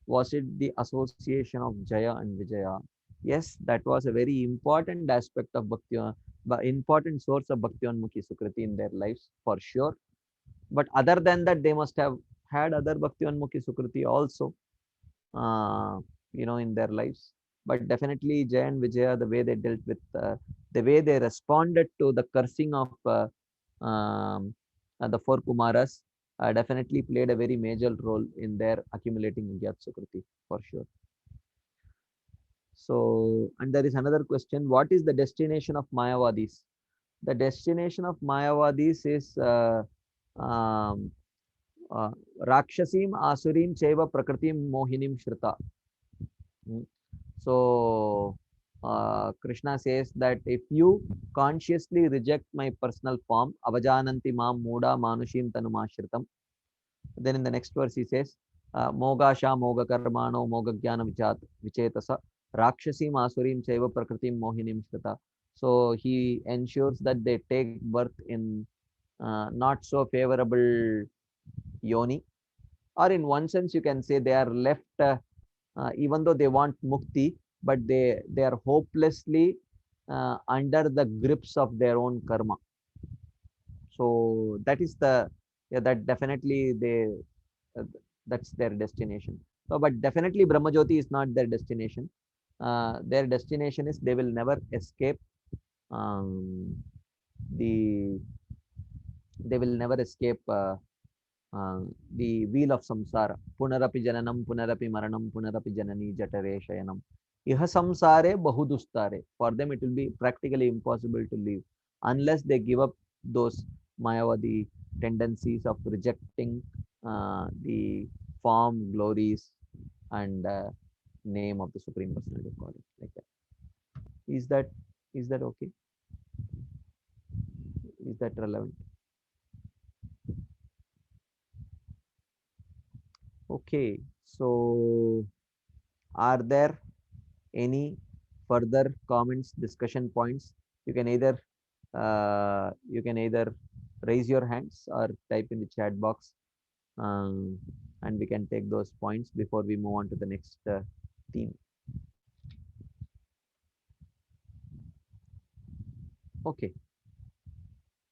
Was it the association of Jaya and Vijaya? Yes, that was a very important aspect of important source of Bhaktyonmukhi Sukriti in their lives, for sure. But other than that, they must have had other Bhaktyonmukhi Sukriti also, in their lives. But definitely Jaya and Vijaya, the way they dealt with, the way they responded to the cursing of um, the four Kumaras, definitely played a very major role in their accumulating Vyat Sukriti, for sure. So, and there is another question: what is the destination of Mayavadis? The destination of Mayavadis is um, uh, Rakshasim, Asurim, Chaiva, Prakritim, Mohinim, Shrita. Mm. So, Krishna says that if you consciously reject my personal form, avajananti mam muda manushim tanumashritam, then in the next verse he says, Mogasha Moga Karmano Moga Jnana Vichetasa Rakshasim Asurim Chaiva Prakritim Mohinim Shrita. So he ensures that they take birth in not so favorable yoni, or in one sense you can say they are left, even though they want mukti, but they are hopelessly under the grips of their own karma. So that is the, yeah, that definitely they, uh, that's their destination. So, but definitely Brahmajyoti is not their destination. Their destination is they will never escape um, the they will never escape the wheel of samsara. Punarapi jananam, punarapi maranam, punarapi janani jatare shayanam. Iha samsare bahudustare. For them, it will be practically impossible to live unless they give up those Mayavadi tendencies of rejecting the form, glories, and name of the Supreme Personality of Godhead. Like that. Is that is that okay? Is that relevant? Okay. So, are there any further comments, discussion points? You can either raise your hands or type in the chat box, um, and we can take those points before we move on to the next theme. Okay.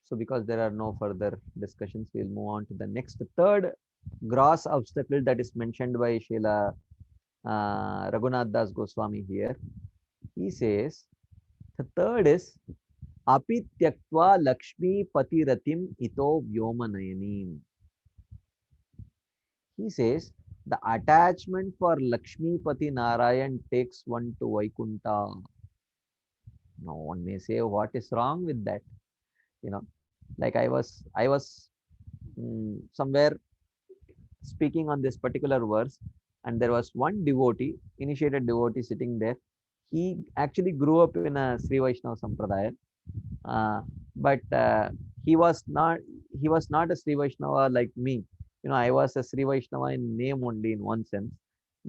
So because there are no further discussions, we'll move on to the next third gross obstacle that is mentioned by Srila Raghunath Das Goswami here. He says the third is Api tyaktva Lakshmi patiratim ito vyomanayanim. He says the attachment for Lakshmi Pati Narayan takes one to Vaikunta. Now one may say, what is wrong with that? You know, like I was somewhere speaking on this particular verse, and there was one devotee, initiated devotee sitting there. He actually grew up in a Sri Vaishnava Sampradaya, uh, but he was not a Sri Vaishnava like me. I was a Sri Vaishnava in name only, in one sense,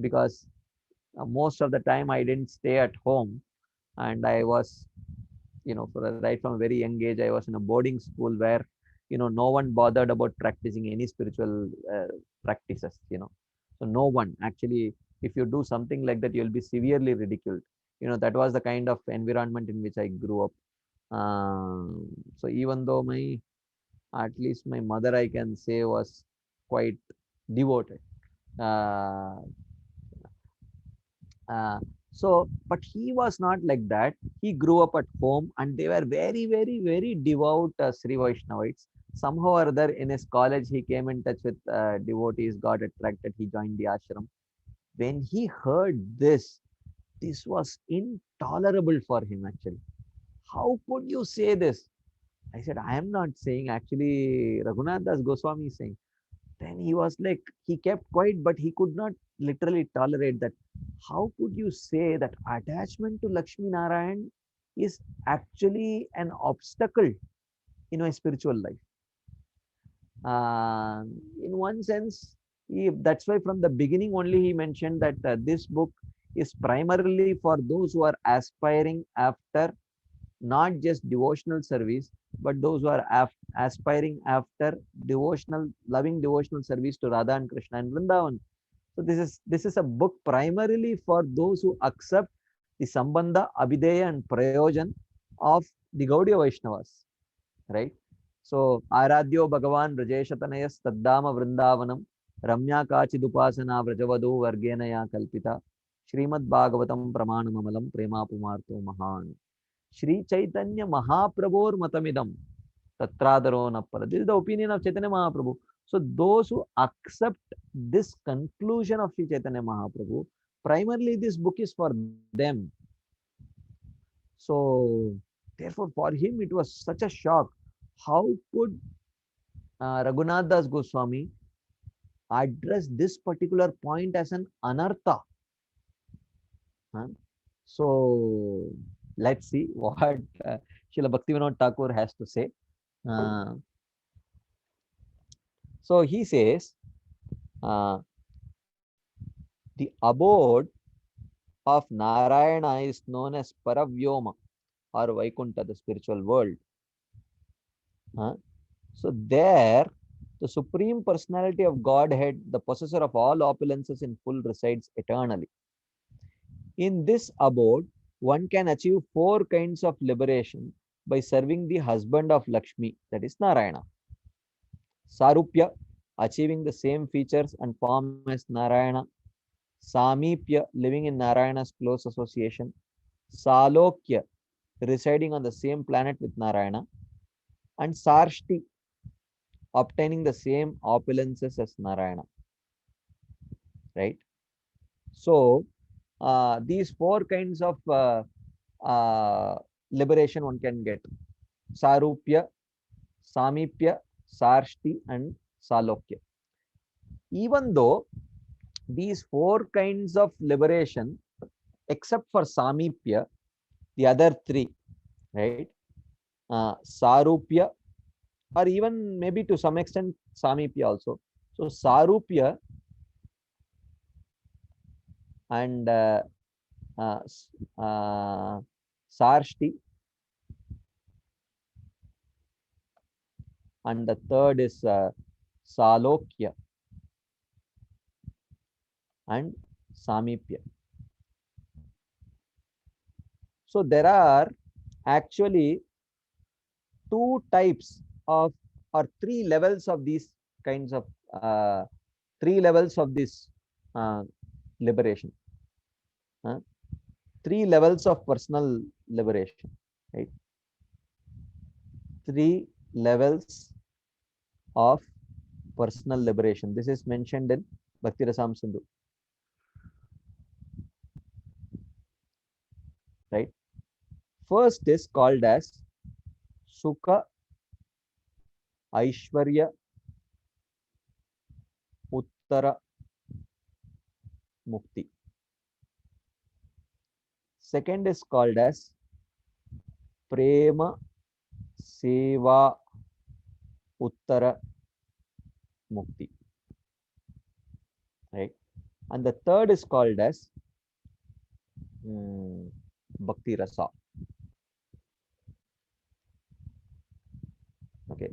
because most of the time I didn't stay at home, and I was, right from a very young age, I was in a boarding school where, no one bothered about practicing any spiritual practices, So no one actually, if you do something like that, you'll be severely ridiculed. That was the kind of environment in which I grew up. So even though at least my mother, I can say, was quite devoted. Uh, but he was not like that. He grew up at home, and they were very, very, very devout Sri Vaishnavites. Somehow or other, in his college, he came in touch with devotees, got attracted, he joined the ashram. When he heard this was intolerable for him, actually. How could you say this? I said, I am not saying, actually, Raghunath Das Goswami is saying. Then he was like, he kept quiet, but he could not literally tolerate that. How could you say that attachment to Lakshmi Narayan is actually an obstacle in my spiritual life? In one sense, that's why from the beginning only he mentioned that this book is primarily for those who are aspiring after not just devotional service, but those who are aspiring after devotional, loving devotional service to Radha and Krishna and Vrindavan. So this is a book primarily for those who accept the Sambandha, Abhideya and Prayojan of the Gaudiya Vaishnavas, right? So Aradhyo Bhagavan Brajeshatanayas Taddama Vrindavanam Ramya Kachidupasana Vrajavadu Vargenaya Kalpita Srimad Bhagavatam Pramanamamalam Prema Pumarto Mahan Shri Chaitanya Mahaprabhur Matamidam Tatradaro Nappara. This is the opinion of Chaitanya Mahaprabhu. So those who accept this conclusion of Shri Chaitanya Mahaprabhu, primarily this book is for them. So therefore for him it was such a shock. How could Raghunath Das Goswami address this particular point as an anartha? Huh? So let's see what Srila Bhaktivinoda Thakur has to say. So he says, the abode of Narayana is known as Paravyoma or Vaikuntha, the spiritual world. So there, the Supreme Personality of Godhead, the possessor of all opulences in full, resides eternally. In this abode, one can achieve 4 kinds of liberation by serving the husband of Lakshmi, that is Narayana. Sarupya, achieving the same features and form as Narayana. Samipya, living in Narayana's close association. Salokya, residing on the same planet with Narayana. And Sarshti, obtaining the same opulences as Narayana. Right? So, these 4 kinds of liberation one can get. Sarupya, Samipya, Sarshti and Salokya. Even though these 4 kinds of liberation, except for Samipya, the other 3, right? Sarupya, or even maybe to some extent Samipya also. So Sarupya and Sarshti, and the third is Salokya and Samipya. So there are actually 2 types of, or 3 levels of these kinds of 3 levels of this liberation. 3 levels of personal liberation, right? 3 levels of personal liberation. This is mentioned in Bhakti Rasam Sindhu, right? First is called as Sukha, Aishwarya, Uttara, Mukti. Second is called as Prema, Seva, Uttara, Mukti. Right? And the third is called as Bhakti Rasa. Okay.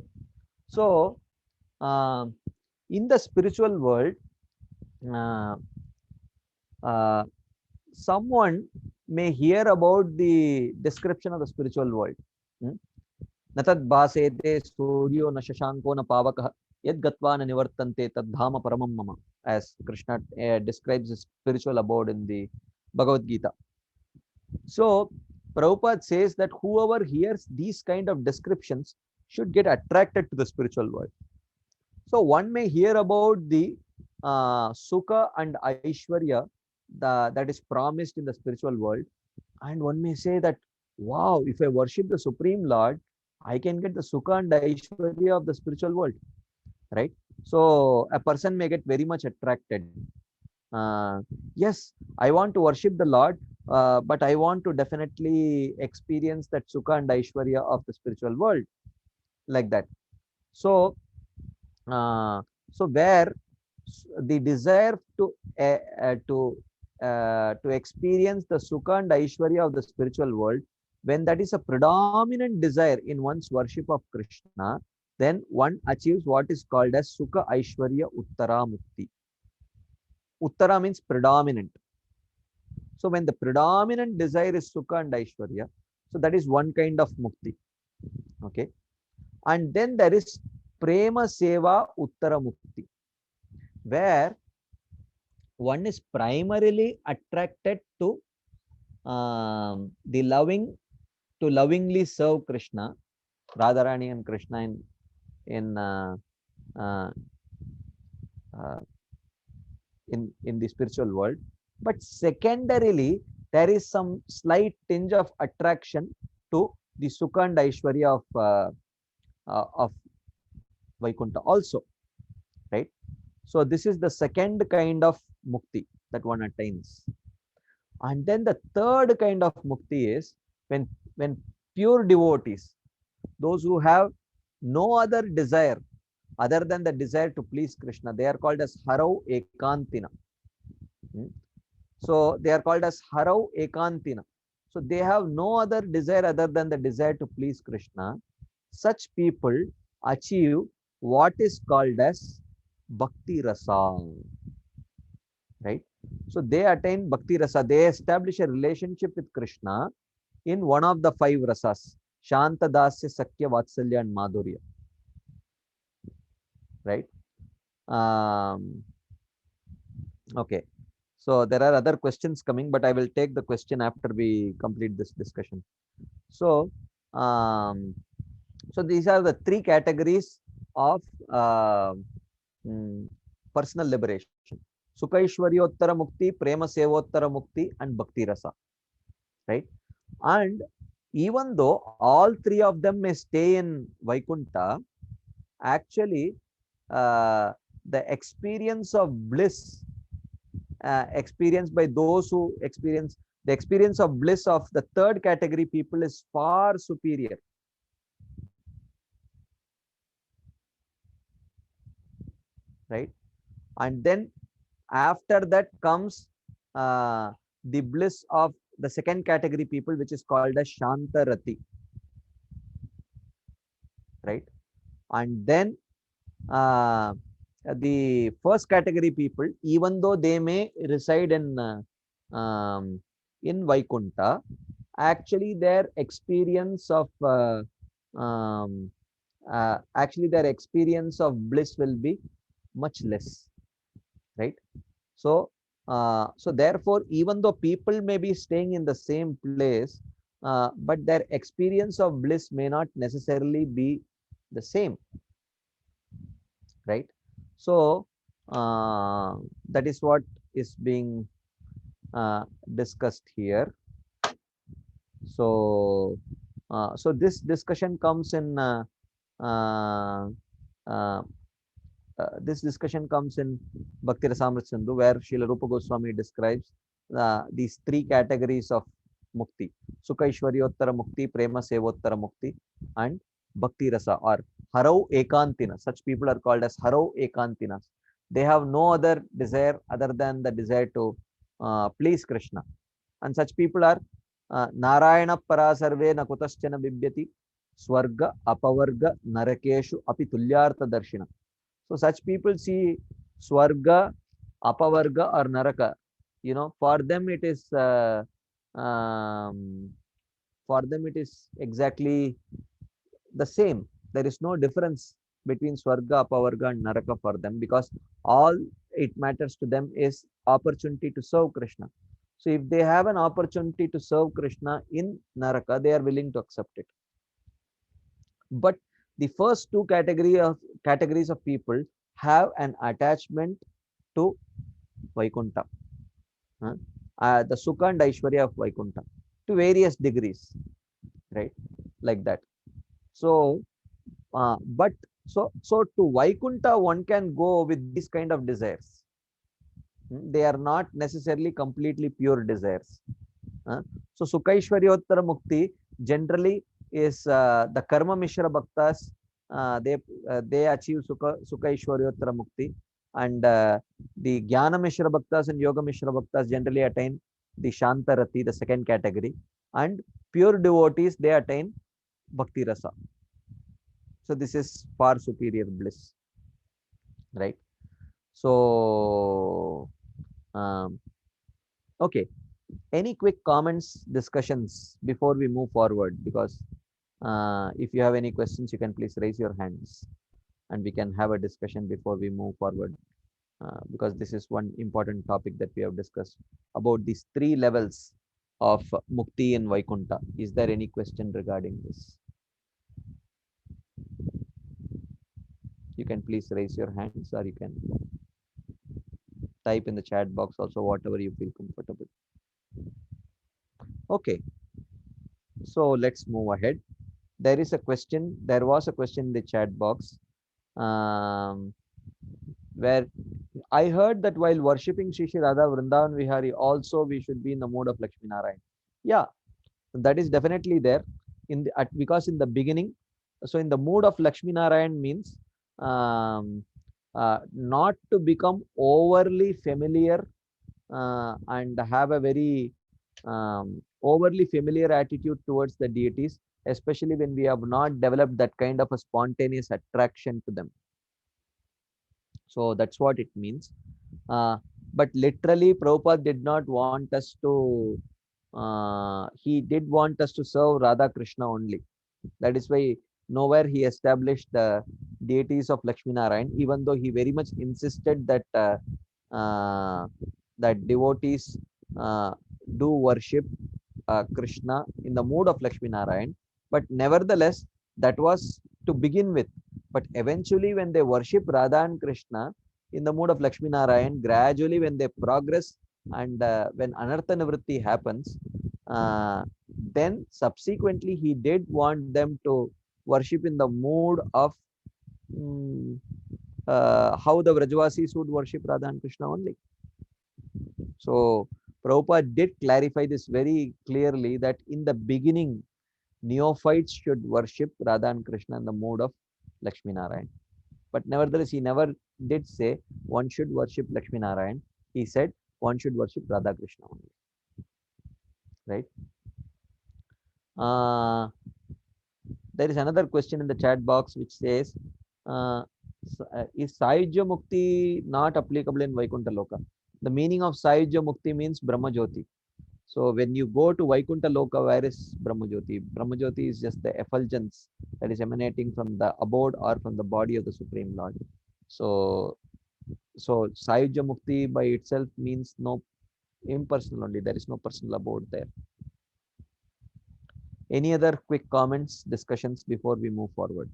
So, in the spiritual world, someone may hear about the description of the spiritual world. Natad bhasete suryo na shashanko na pavakah yad gatva na nivartante tadhama paramam mama, as Krishna describes the spiritual abode in the Bhagavad Gita. So Prabhupada says that whoever hears these kind of descriptions should get attracted to the spiritual world. So one may hear about the Sukha and Aishwarya that is promised in the spiritual world, and one may say that, wow, if I worship the Supreme Lord, I can get the Sukha and Aishwarya of the spiritual world, right? So a person may get very much attracted. Yes, I want to worship the Lord, but I want to definitely experience that Sukha and Aishwarya of the spiritual world, like that. So, where the desire to experience the Sukha and Aishwarya of the spiritual world when that is a predominant desire in one's worship of Krishna, then one achieves what is called as Sukha Aishwarya Uttara Mukti. Uttara means predominant. So when the predominant desire is Sukha and Aishwarya, so that is one kind of Mukti. Okay. And then there is Prema Seva Uttara Mukti, where one is primarily attracted to the lovingly serve Krishna, Radharani and Krishna in the spiritual world. But secondarily, there is some slight tinge of attraction to the Sukha and Aishwarya of Vaikuntha also, right? So this is the second kind of mukti that one attains. And then the third kind of mukti is when pure devotees, those who have no other desire other than the desire to please Krishna, they are called as Harau Ekantina. So they are called as Harau Ekantina. So they have no other desire other than the desire to please Krishna. Such people achieve what is called as Bhakti Rasa. Right? So they attain Bhakti Rasa. They establish a relationship with Krishna in one of the 5 rasas. Shanta, Dasya, Sakya, Vatsalya and Madhurya. Right? Okay. So there are other questions coming, but I will take the question after we complete this discussion. So, so these are the 3 categories of personal liberation. Sukhaishwaryottara Mukti, Prema Sevottara Mukti and Bhakti Rasa. Right? And even though all 3 of them may stay in Vaikuntha, actually the experience of bliss experienced by those who experience the experience of bliss of the 3rd category people is far superior. Right? And then after that comes the bliss of the 2nd category people, which is called as Shantarati. Right? And then the 1st category people, even though they may reside in Vaikuntha, actually their experience of bliss will be much less. Right? So so therefore, even though people may be staying in the same place, but their experience of bliss may not necessarily be the same. Right? So that is what is being discussed here. So so this discussion comes in Bhakti Rasamrita Sindhu, where Srila Rupa Goswami describes these 3 categories of mukti: Sukha Ishwaryottara Mukti, Prema Sevottara Mukti and Bhakti Rasa or Harau Ekantina. Such people are called as Harau Ekantinas. They have no other desire other than the desire to please Krishna. And such people are Narayana Parasarve Nakutaschana Bibyati Swarga Apavarga Narakeshu Api Tulyartha Darshina. So such people see Swarga, Apavarga or Naraka. You know, for them it is exactly the same. There is no difference between Swarga, Apavarga and Naraka for them, because all it matters to them is opportunity to serve Krishna. So if they have an opportunity to serve Krishna in Naraka, they are willing to accept it. But the first 2 categories of people have an attachment to Vaikuntha, the Sukha and Aishwarya of Vaikuntha to various degrees, right? Like that. So, but so to Vaikuntha one can go with these kind of desires. They are not necessarily completely pure desires. So Sukhaishwaryottara Mukti generally is the Karma Mishra Bhaktas. They achieve Sukhaishwaryottara Mukti, and the Jnana Mishra Bhaktas and Yoga Mishra Bhaktas generally attain the Shantarati, the 2nd category. and pure devotees, they attain bhakti rasa. So this is far superior bliss, right? So okay, any quick comments, discussions before we move forward? Because if you have any questions, you can please raise your hands and we can have a discussion before we move forward. Because this is one important topic that we have discussed about these three levels of mukti and Vaikuntha. Is there any question regarding this? You can please raise your hands, or you can type in the chat box also, whatever you feel comfortable. Okay, so let's move ahead. There is a question, there was a question in the chat box, where I heard that while worshipping Shri Shri Radha Vrindavan Vihari, also we should be in the mode of Lakshmi Narayan. Yeah, that is definitely there in the because in the beginning, so in the mood of Lakshmi Narayan means not to become overly familiar and have a very overly familiar attitude towards the deities, especially when we have not developed that kind of a spontaneous attraction to them. So that's what it means. But literally, Prabhupada did not want us to, he did want us to serve Radha Krishna only. That is why nowhere he established the deities of Lakshmi Narayan, even though he very much insisted that that devotees do worship Krishna in the mood of Lakshmi Narayan. But nevertheless, that was to begin with. But eventually, when they worship Radha and Krishna in the mood of Lakshmi Narayan, gradually when they progress and when Anartha Nivritti happens, then subsequently he did want them to worship in the mood of how the Vrajavasis would worship Radha and Krishna only. So Prabhupada did clarify this very clearly, that in the beginning, neophytes should worship Radha and Krishna in the mode of Lakshmi Narayan. But nevertheless, he never did say one should worship Lakshmi Narayan. He said one should worship Radha Krishna only. Right? There is another question in the chat box which says, is Sahyajya Mukti not applicable in Vaikuntha Loka? The meaning of Sahyajya Mukti means Brahma Jyoti. So when you go to Vaikuntha Loka, where is Brahma Jyoti? Brahma Jyoti is just the effulgence that is emanating from the abode or from the body of the Supreme Lord. So Sahyajya Mukti by itself means no impersonal only. There is no personal abode there. Any other quick comments, discussions before we move forward?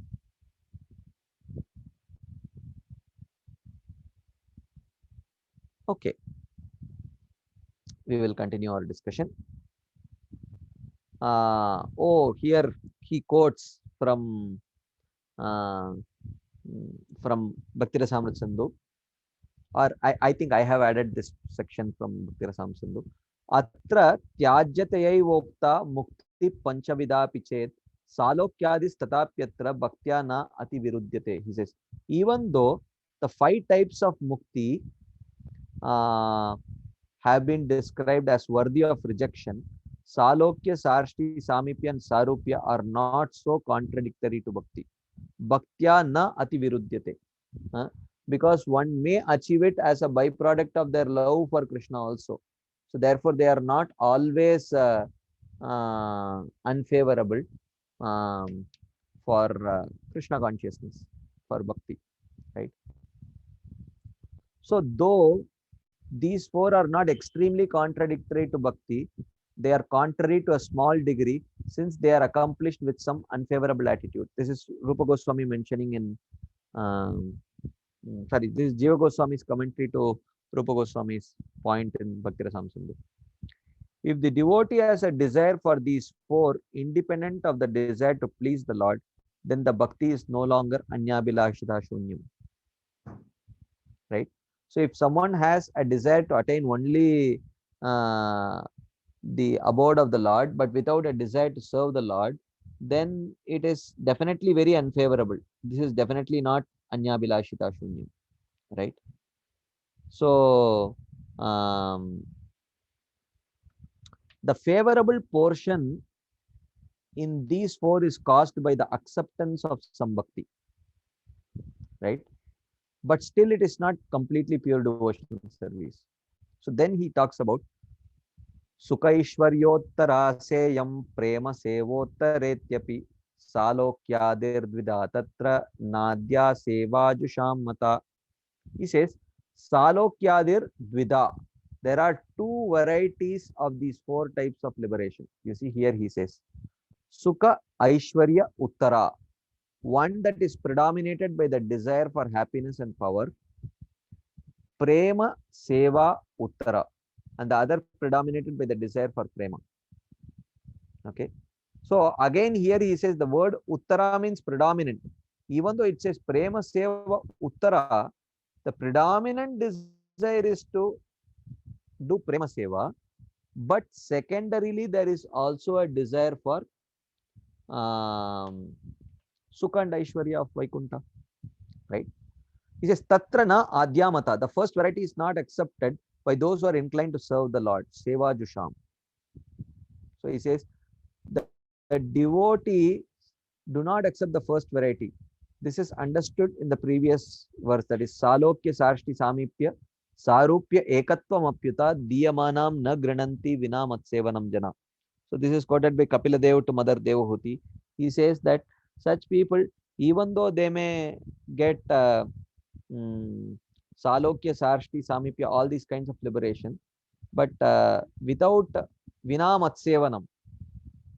Okay. We will continue our discussion. Here he quotes from Bhakti Rasamrita Sindhu, or I think I have added this section from Bhakti Rasamrita Sindhu. Atra tyajyatayai vokta mukti panchavidha pichet salokyadis tatapyatra bhaktya na ati virudyate. He says, even though the 5 types of mukti have been described as worthy of rejection, Salokya, Sarshti, Samipya, and Sarupya are not so contradictory to Bhakti. Bhaktya na ati virudyate. Because one may achieve it as a byproduct of their love for Krishna also. So therefore, they are not always unfavorable for Krishna consciousness, for Bhakti. Right? So though these 4 are not extremely contradictory to Bhakti, they are contrary to a small degree, since they are accomplished with some unfavorable attitude. This is Rupa Goswami mentioning in, this is Jiva Goswami's commentary to Rupa Goswami's point in Bhakti Rasamrita Sindhu. If the devotee has a desire for these 4, independent of the desire to please the Lord, then the Bhakti is no longer Anyabhilashita Shunyam. Right? So if someone has a desire to attain only the abode of the Lord, but without a desire to serve the Lord, then it is definitely very unfavorable. This is definitely not Anyabhilashita Shunyam. Right? So The favorable portion in these four is caused by the acceptance of some bhakti, right? But still it is not completely pure devotional service. So then he talks about Sukaishwaryottaraseyam prema sevottaretyapi salokyadirvida tatra nadya sevajusham mata. He says salokyadir dvida. There are two varieties of these four types of liberation. You see here he says Sukha Aishwarya Uttara, one that is predominated by the desire for happiness and power, Prema Seva Uttara, and the other predominated by the desire for Prema. Okay. So again here he says the word Uttara means predominant. Even though it says Prema Seva Uttara, the predominant desire is to do Prema Seva, but secondarily there is also a desire for Sukha and Aishwarya of Vaikunta, right? He says Tatra na Adyamata. The first variety is not accepted by those who are inclined to serve the Lord. Seva Jusham. So he says the devotee do not accept the first variety. This is understood in the previous verse, that is Salokya Sarshti Samipya Sarupya Ekatvam Apyuta Diyamanam na Grananti Vina Matsevanam Jana. So this is quoted by Kapila Dev to Mother Devahuti. He says that such people, even though they may get Salokya, Sarshti, Samipya, all these kinds of liberation, but without Vina Matsevanam,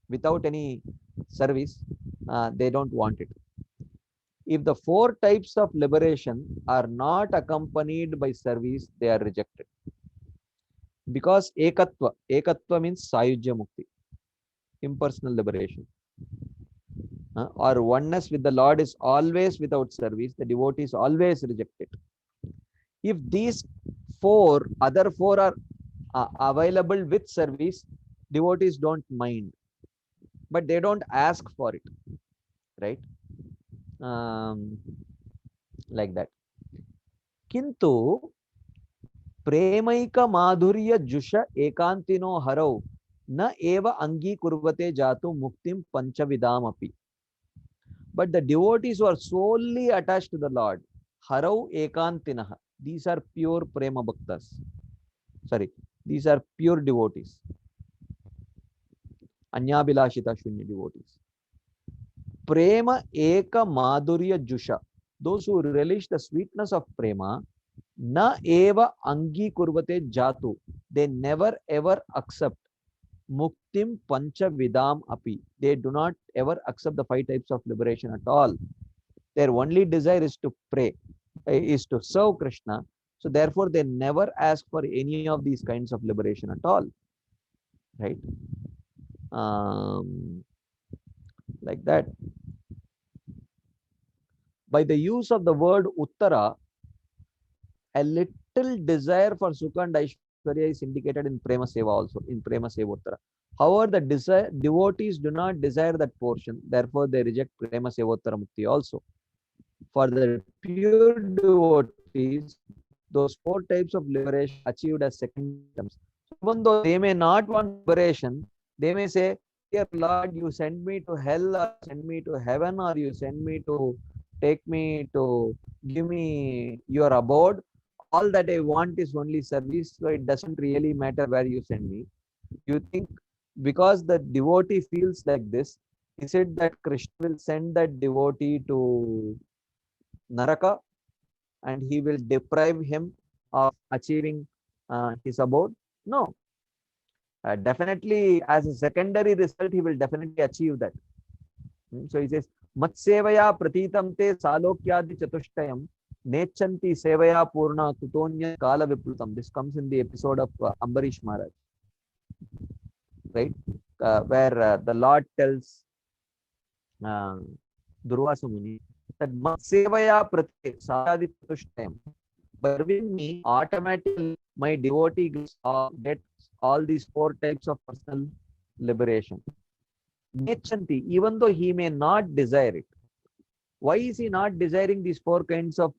without any service, they don't want it. If the four types of liberation are not accompanied by service, they are rejected. Because Ekatva means Sayujya Mukti, impersonal liberation. Or oneness with the Lord is always without service, the devotee is always rejected. If these other four are available with service, devotees don't mind, but they don't ask for it, right? Like that. Kintu Premaika Madhurya Jusha Ekantino Harau na eva Angi Kurvate Jatu Muktim Panchavidam api. But the devotees who are solely attached to the Lord, Harau Ekantinaha, these are pure Prema Bhaktas. Sorry, these are pure devotees. Anyabhilashita Shunya devotees. Prema Eka Madhurya Jusha, those who relish the sweetness of Prema, na eva Angi Kurvate Jatu, they never ever accept Muktim Pancha Vidam api. They do not ever accept the 5 types of liberation at all. Their only desire is to pray, is to serve Krishna. So therefore, they never ask for any of these kinds of liberation at all. Right? Like that. By the use of the word Uttara, a little desire for Sukha and Aishwarya is indicated in Prema Seva also, in Prema Seva Uttara. However, the devotees do not desire that portion, therefore they reject Prema Seva Uttara Mukti also. For the pure devotees, those 4 types of liberation achieved as second terms. So even though they may not want liberation, they may say, dear Lord, you send me to hell, or send me to heaven, or you send me to take me to give me your abode. All that I want is only service, so it doesn't really matter where you send me. You think because the devotee feels like this, is it that Krishna will send that devotee to Naraka and he will deprive him of achieving his abode? No. Definitely, as a secondary result, he will definitely achieve that. So he says, Matsevaya pratitam te salokyadi chatushtayam nechanti sevaya purna kutonya kala viplutam. This comes in the episode of Ambarish Maharaj, right? Where the Lord tells Durvasa Muni that Matsevaya prati salayadi chatushtayam. By serving me, automatically my devotee gets all these 4 types of personal liberation. Nechanti, even though he may not desire it. Why is he not desiring these 4 kinds of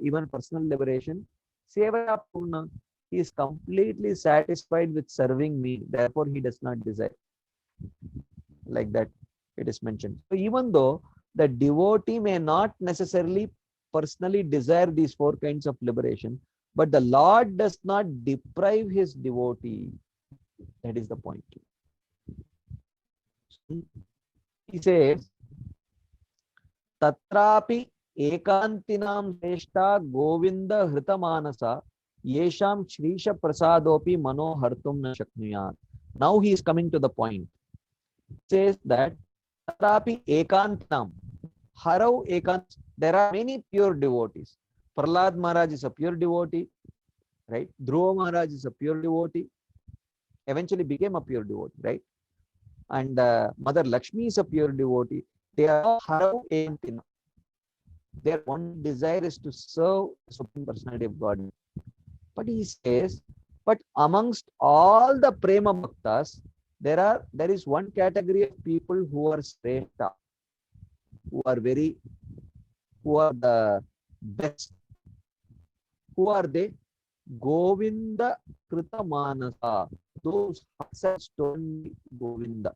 even personal liberation? Sevaya Purna. he is completely satisfied with serving me, therefore he does not desire. Like that it is mentioned. So even though the devotee may not necessarily personally desire these four kinds of liberation, but the Lord does not deprive his devotee. That is the point. He says, Tatrapi ekantinam sreshta govinda hritamanasa yesham shrisha prasadopi mano hartum na shaknuyat. Now he is coming to the point. He says that Tatrapi ekantinam Harav ekant. There are many pure devotees. Prahlad Maharaj is a pure devotee, right? Dhruva Maharaj is a pure devotee. Eventually became a pure devotee, right? And Mother Lakshmi is a pure devotee. They are all Harav ekantina. Their one desire is to serve the Supreme Personality of God. But he says, but amongst all the Prema Bhaktas, there is one category of people who are Sreshta, who are the best. Who are they? Govinda Krita Manasa. Those hearts are stolen by Govinda.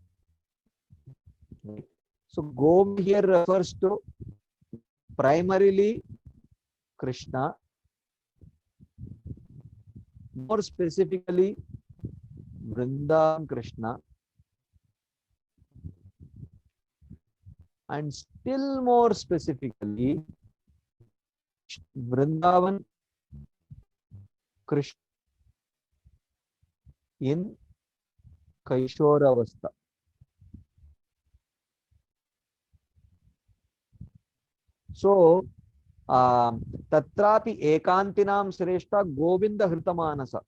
Right. So Govinda here refers to primarily Krishna, more specifically Vrindavan Krishna, and still more specifically Vrindavan Krishna in Kaishora Avastha. So, Tatrapi ekantinam sreshta Govinda Hritamanasa.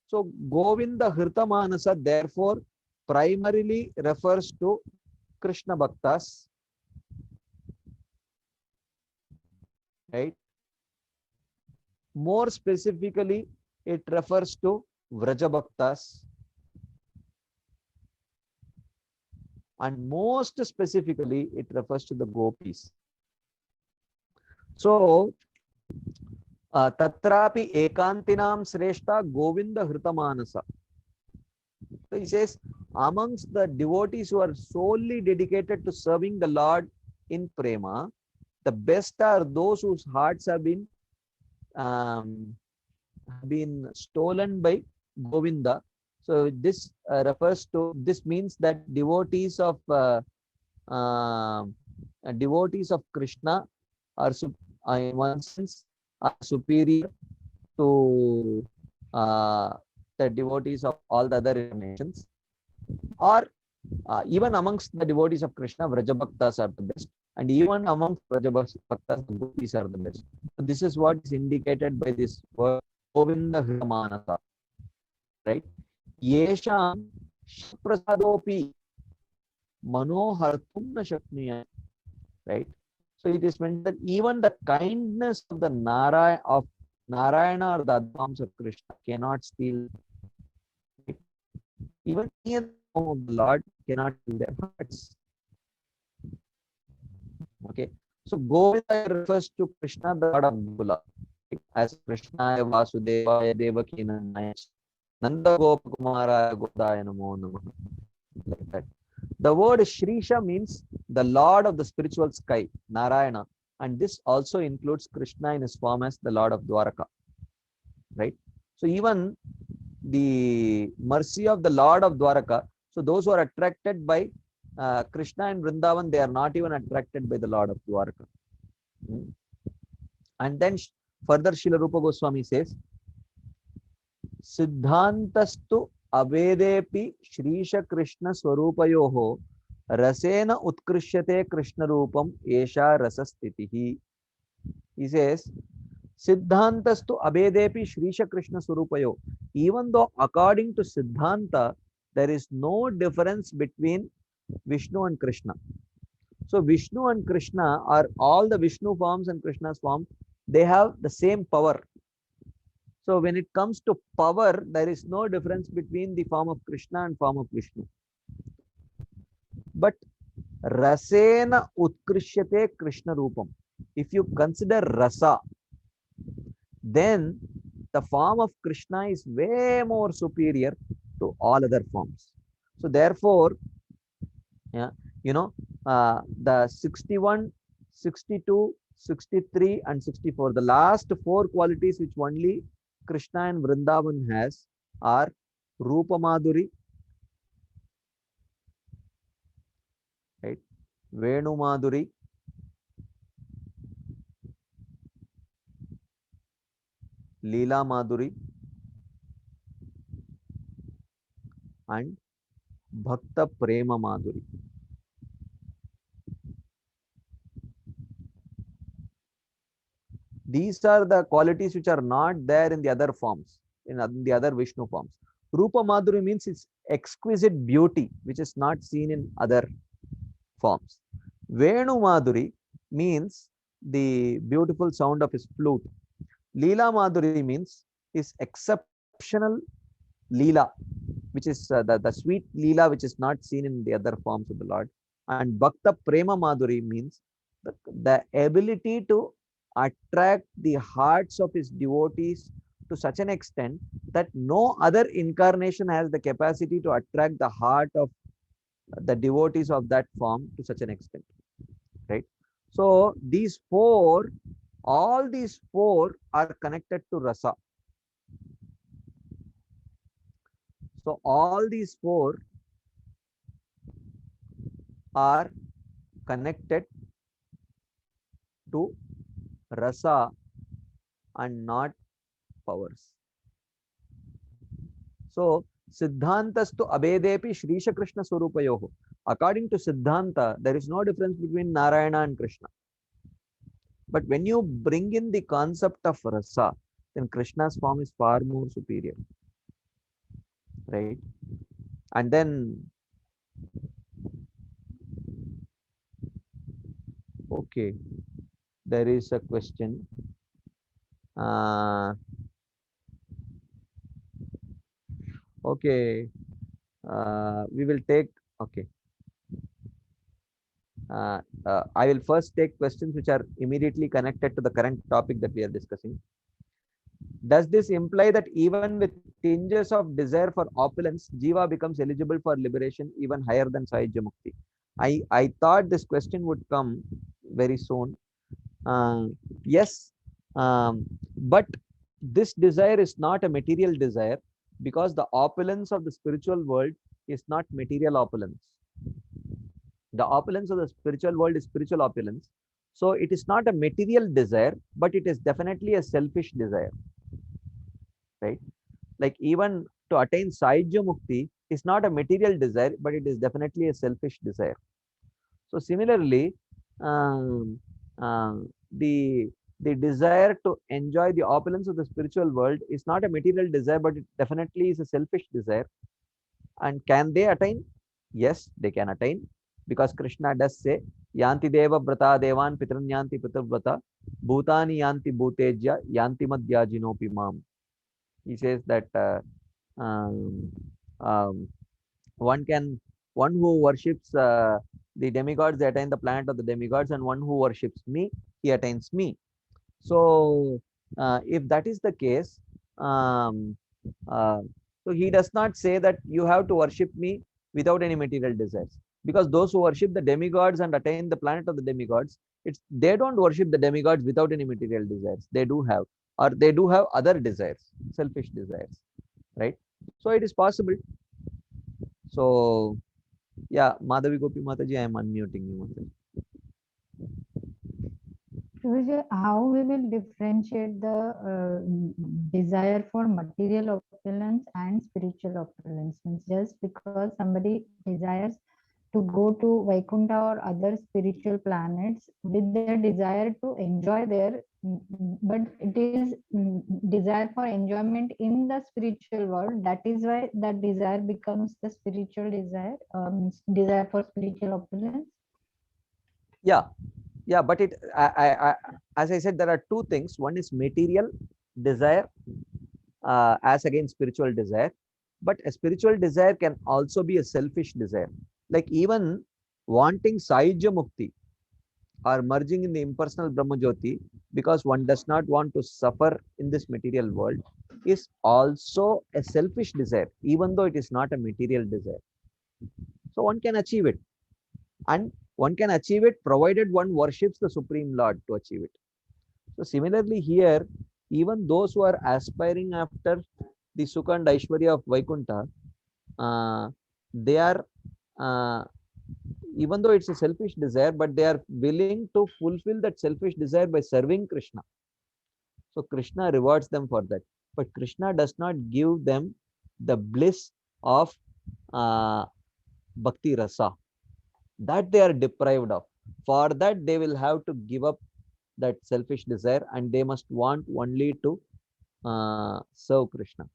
So, Govinda Hritamanasa therefore primarily refers to Krishna Bhaktas, right? More specifically, it refers to Vraja Bhaktas, and most specifically, it refers to the Gopis. So, Tatrapi ekantinam sreshta Govinda Hritamanasa. So he says, amongst the devotees who are solely dedicated to serving the Lord in prema, the best are those whose hearts have been stolen by Govinda. So this this means that devotees of Krishna are in one sense are superior to the devotees of all the other incarnations, or even amongst the devotees of Krishna, Vrajabhaktas are the best, and even amongst Vrajabhaktas, the Gopis are the best. So this is what is indicated by this word Govinda Hrimanasa, right? Yesham Prasadopi Manohartum na Shakniya, right? So it is meant that even the kindness of the Narayana or the Advams of Krishna cannot steal. Right? Even near the home of the Lord cannot steal their hearts. Okay. So Govinda refers to Krishna, the Lord of Gokula, as Krishna Vasudevaya Devaki Nandaya Nanda Gopakumara Godaya Namo Namaha. Like that. The word Shrisha means the Lord of the spiritual sky, Narayana, and this also includes Krishna in his form as the Lord of Dwaraka. Right? So even the mercy of the Lord of Dwaraka, so those who are attracted by Krishna and Vrindavan, they are not even attracted by the Lord of Dwaraka. And then further Srila Rupa Goswami says, Siddhantastu Avedepi Shrisha Krishna Swarupayoho Rasena Utkrishyate Krishna Rupam Esha Rasastitihi. He says, Siddhantastu Avedepi Shrisha Krishna Swarupayo. Even though according to Siddhanta, there is no difference between Vishnu and Krishna. So Vishnu and Krishna are all the Vishnu forms and Krishna's form. They have the same power. So when it comes to power, there is no difference between the form of Krishna and form of Vishnu. But Rasena Utkrishyate Krishna Rupam. If you consider Rasa, then the form of Krishna is way more superior to all other forms. So therefore, yeah, the 61, 62, 63, and 64, the last four qualities which only Krishna and Vrindavan has are Rupa Madhuri, right? Venu Madhuri, Leela Madhuri, and Bhakta Prema Madhuri. These are the qualities which are not there in the other forms, in the other Vishnu forms. Rupa Madhuri means it's exquisite beauty, which is not seen in other forms. Venu Madhuri means the beautiful sound of his flute. Leela Madhuri means his exceptional Leela, which is the sweet Leela, which is not seen in the other forms of the Lord. And Bhakta Prema Madhuri means the ability to attract the hearts of his devotees to such an extent that no other incarnation has the capacity to attract the heart of the devotees of that form to such an extent, right? So these four, all these four are connected to rasa. So all these four are connected to rasa and not powers. So Siddhantastu Abhedepi Shrisha Krishna Swarupayoho. According to Siddhanta, there is no difference between Narayana and Krishna. But when you bring in the concept of rasa, then Krishna's form is far more superior, right? And then, okay, there is a question. Okay, we will take, okay. I will first take questions which are immediately connected to the current topic that we are discussing. Does this imply that even with tinges of desire for opulence, Jiva becomes eligible for liberation even higher than Sahyajya Mukti? I thought this question would come very soon. Yes, but this desire is not a material desire, because the opulence of the spiritual world is not material opulence. The opulence of the spiritual world is spiritual opulence. So it is not a material desire, but it is definitely a selfish desire, right? Like even to attain Sahyajya Mukti is not a material desire, but it is definitely a selfish desire. So similarly, the desire to enjoy the opulence of the spiritual world is not a material desire, but it definitely is a selfish desire. And can they attain? Yes, they can attain, because Krishna does say, Yanti Deva Brata Devan Pitran Yanti Pitravrata Bhutani Yanti Bhutejya Yanti Madhyajinopi Mam. He says that um, um, one who worships the demigods, they attain the planet of the demigods, and one who worships me, he attains me. So if that is the case, um, uh, so he does not say that you have to worship me without any material desires, because those who worship the demigods and attain the planet of the demigods, they don't worship the demigods without any material desires. They do have, or they do have other desires, selfish desires, right? So it is possible. So yeah, Madhavi Gopi Mataji, I am unmuting you, Mataji. How we will differentiate the desire for material opulence and spiritual opulence? Means just because somebody desires to go to Vaikuntha or other spiritual planets with their desire to enjoy there, but it is desire for enjoyment in the spiritual world. That is why that desire becomes the spiritual desire, desire for spiritual opulence. Yeah, but as I said, there are two things. One is material desire as against spiritual desire, but a spiritual desire can also be a selfish desire. Like even wanting Sahyajya Mukti or merging in the impersonal Brahmajyoti, because one does not want to suffer in this material world, is also a selfish desire, even though it is not a material desire. So one can achieve it, and one can achieve it provided one worships the Supreme Lord to achieve it. So similarly here, even those who are aspiring after the Sukha and Aishwarya of Vaikuntha, they are, even though it's a selfish desire, but they are willing to fulfill that selfish desire by serving Krishna. So Krishna rewards them for that. But Krishna does not give them the bliss of uh, Bhakti Rasa. That they are deprived of. For that, they will have to give up that selfish desire, and they must want only to serve Krishna.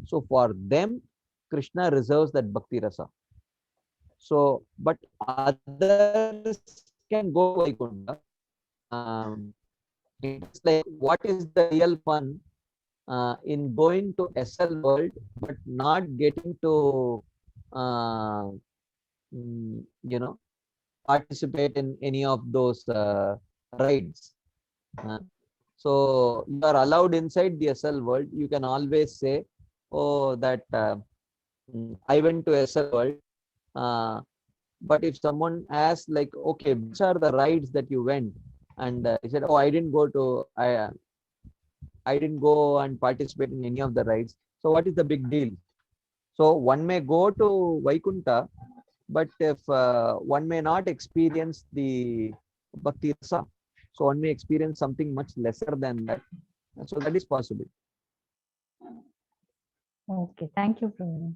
So for them, Krishna reserves that Bhakti Rasa. So, but others can go to Vaikuntha. It's like, what is the real fun in going to SL world but not getting to uh, you know, participate in any of those rides. Uh, so you are allowed inside the SL world. You can always say, oh, that I went to SL world. But if someone asks, like, okay, which are the rides that you went? And he said, oh, I didn't go and participate in any of the rides. So what is the big deal? So one may go to Vaikunta, but if one may not experience the Bhakti Rasa, so one may experience something much lesser than that. So that is possible. Okay, thank you, Prabhu.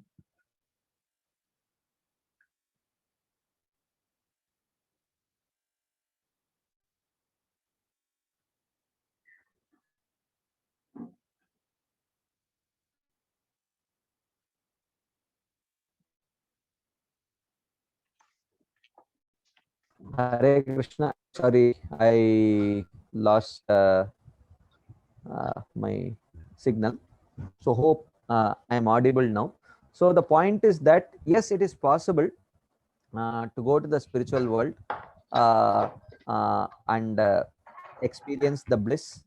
Hare Krishna. Sorry, I lost my signal. So hope I am audible now. So the point is that yes, it is possible to go to the spiritual world and experience the bliss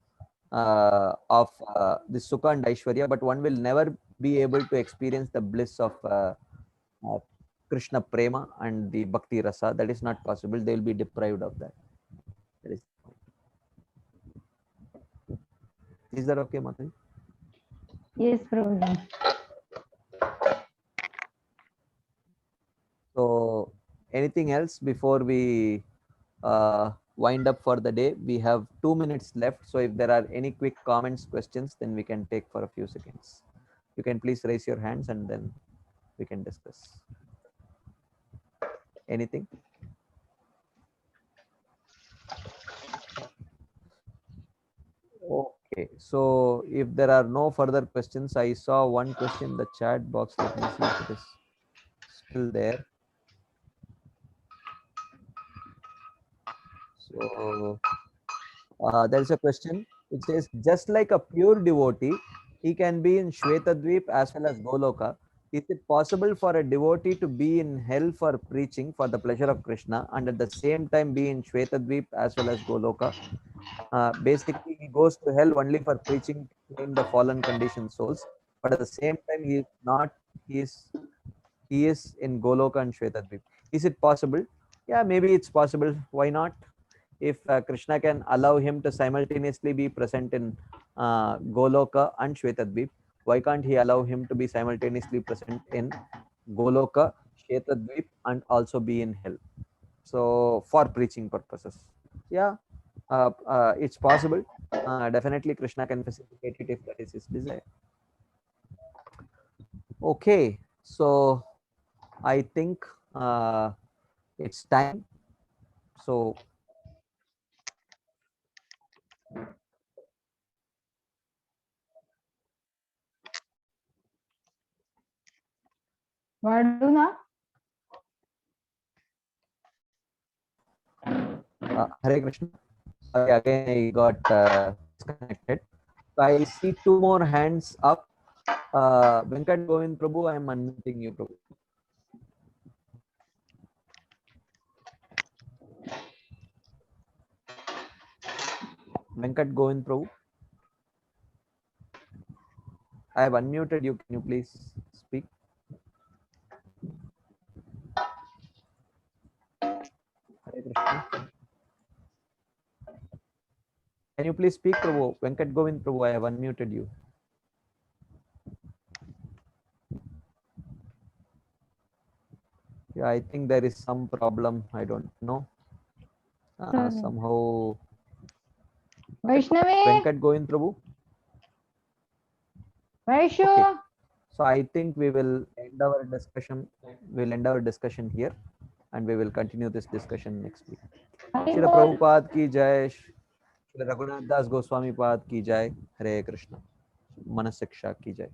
of the Sukha and Aishwarya, but one will never be able to experience the bliss of Krishna Prema and the Bhakti Rasa. That is not possible. They will be deprived of that. That is that okay, Mataji? Yes, Prabhuji. So anything else before we wind up for the day? We have 2 minutes left. So if there are any quick comments, questions, then we can take for a few seconds. You can please raise your hands and then we can discuss. Anything? Okay. So if there are no further questions, I saw one question in the chat box. Let me see if it is still there. So there is a question. It says, just like a pure devotee, he can be in Shvetadvip as well as Goloka. Is it possible for a devotee to be in hell for preaching for the pleasure of Krishna and at the same time be in Shvetadvip as well as Goloka? Basically, he goes to hell only for preaching to claim the fallen conditioned souls, but at the same time, he is not. He is in Goloka and Shvetadvip. Is it possible? Yeah, maybe it's possible. Why not? If Krishna can allow him to simultaneously be present in Goloka and Shvetadvip, why can't he allow him to be simultaneously present in Goloka, Shvetadvip, and also be in hell? So for preaching purposes, yeah, it's possible. Definitely, Krishna can facilitate it if that is his desire. Okay, so I think it's time. So Vaduna? Hare Krishna. Sorry, again I got disconnected. So I see two more hands up. Venkat Govind Prabhu, I am unmuting you, Prabhu. Venkat Govind Prabhu. I have unmuted you. Can you please speak? Hare Krishna. Can you please speak, Prabhu? Venkat Govind Prabhu, I have unmuted you. Yeah, I think there is some problem. I don't know. Somehow. Vaishnavi, Venkat Govind Prabhu. Vaishu. Okay. So I think we will end our discussion. We'll end our discussion here, and we will continue this discussion next week. Srila Prabhupada ki jai. Srila Raghunath Das Goswami Pad ki jai. Hare Krishna. Manah Siksha ki jai.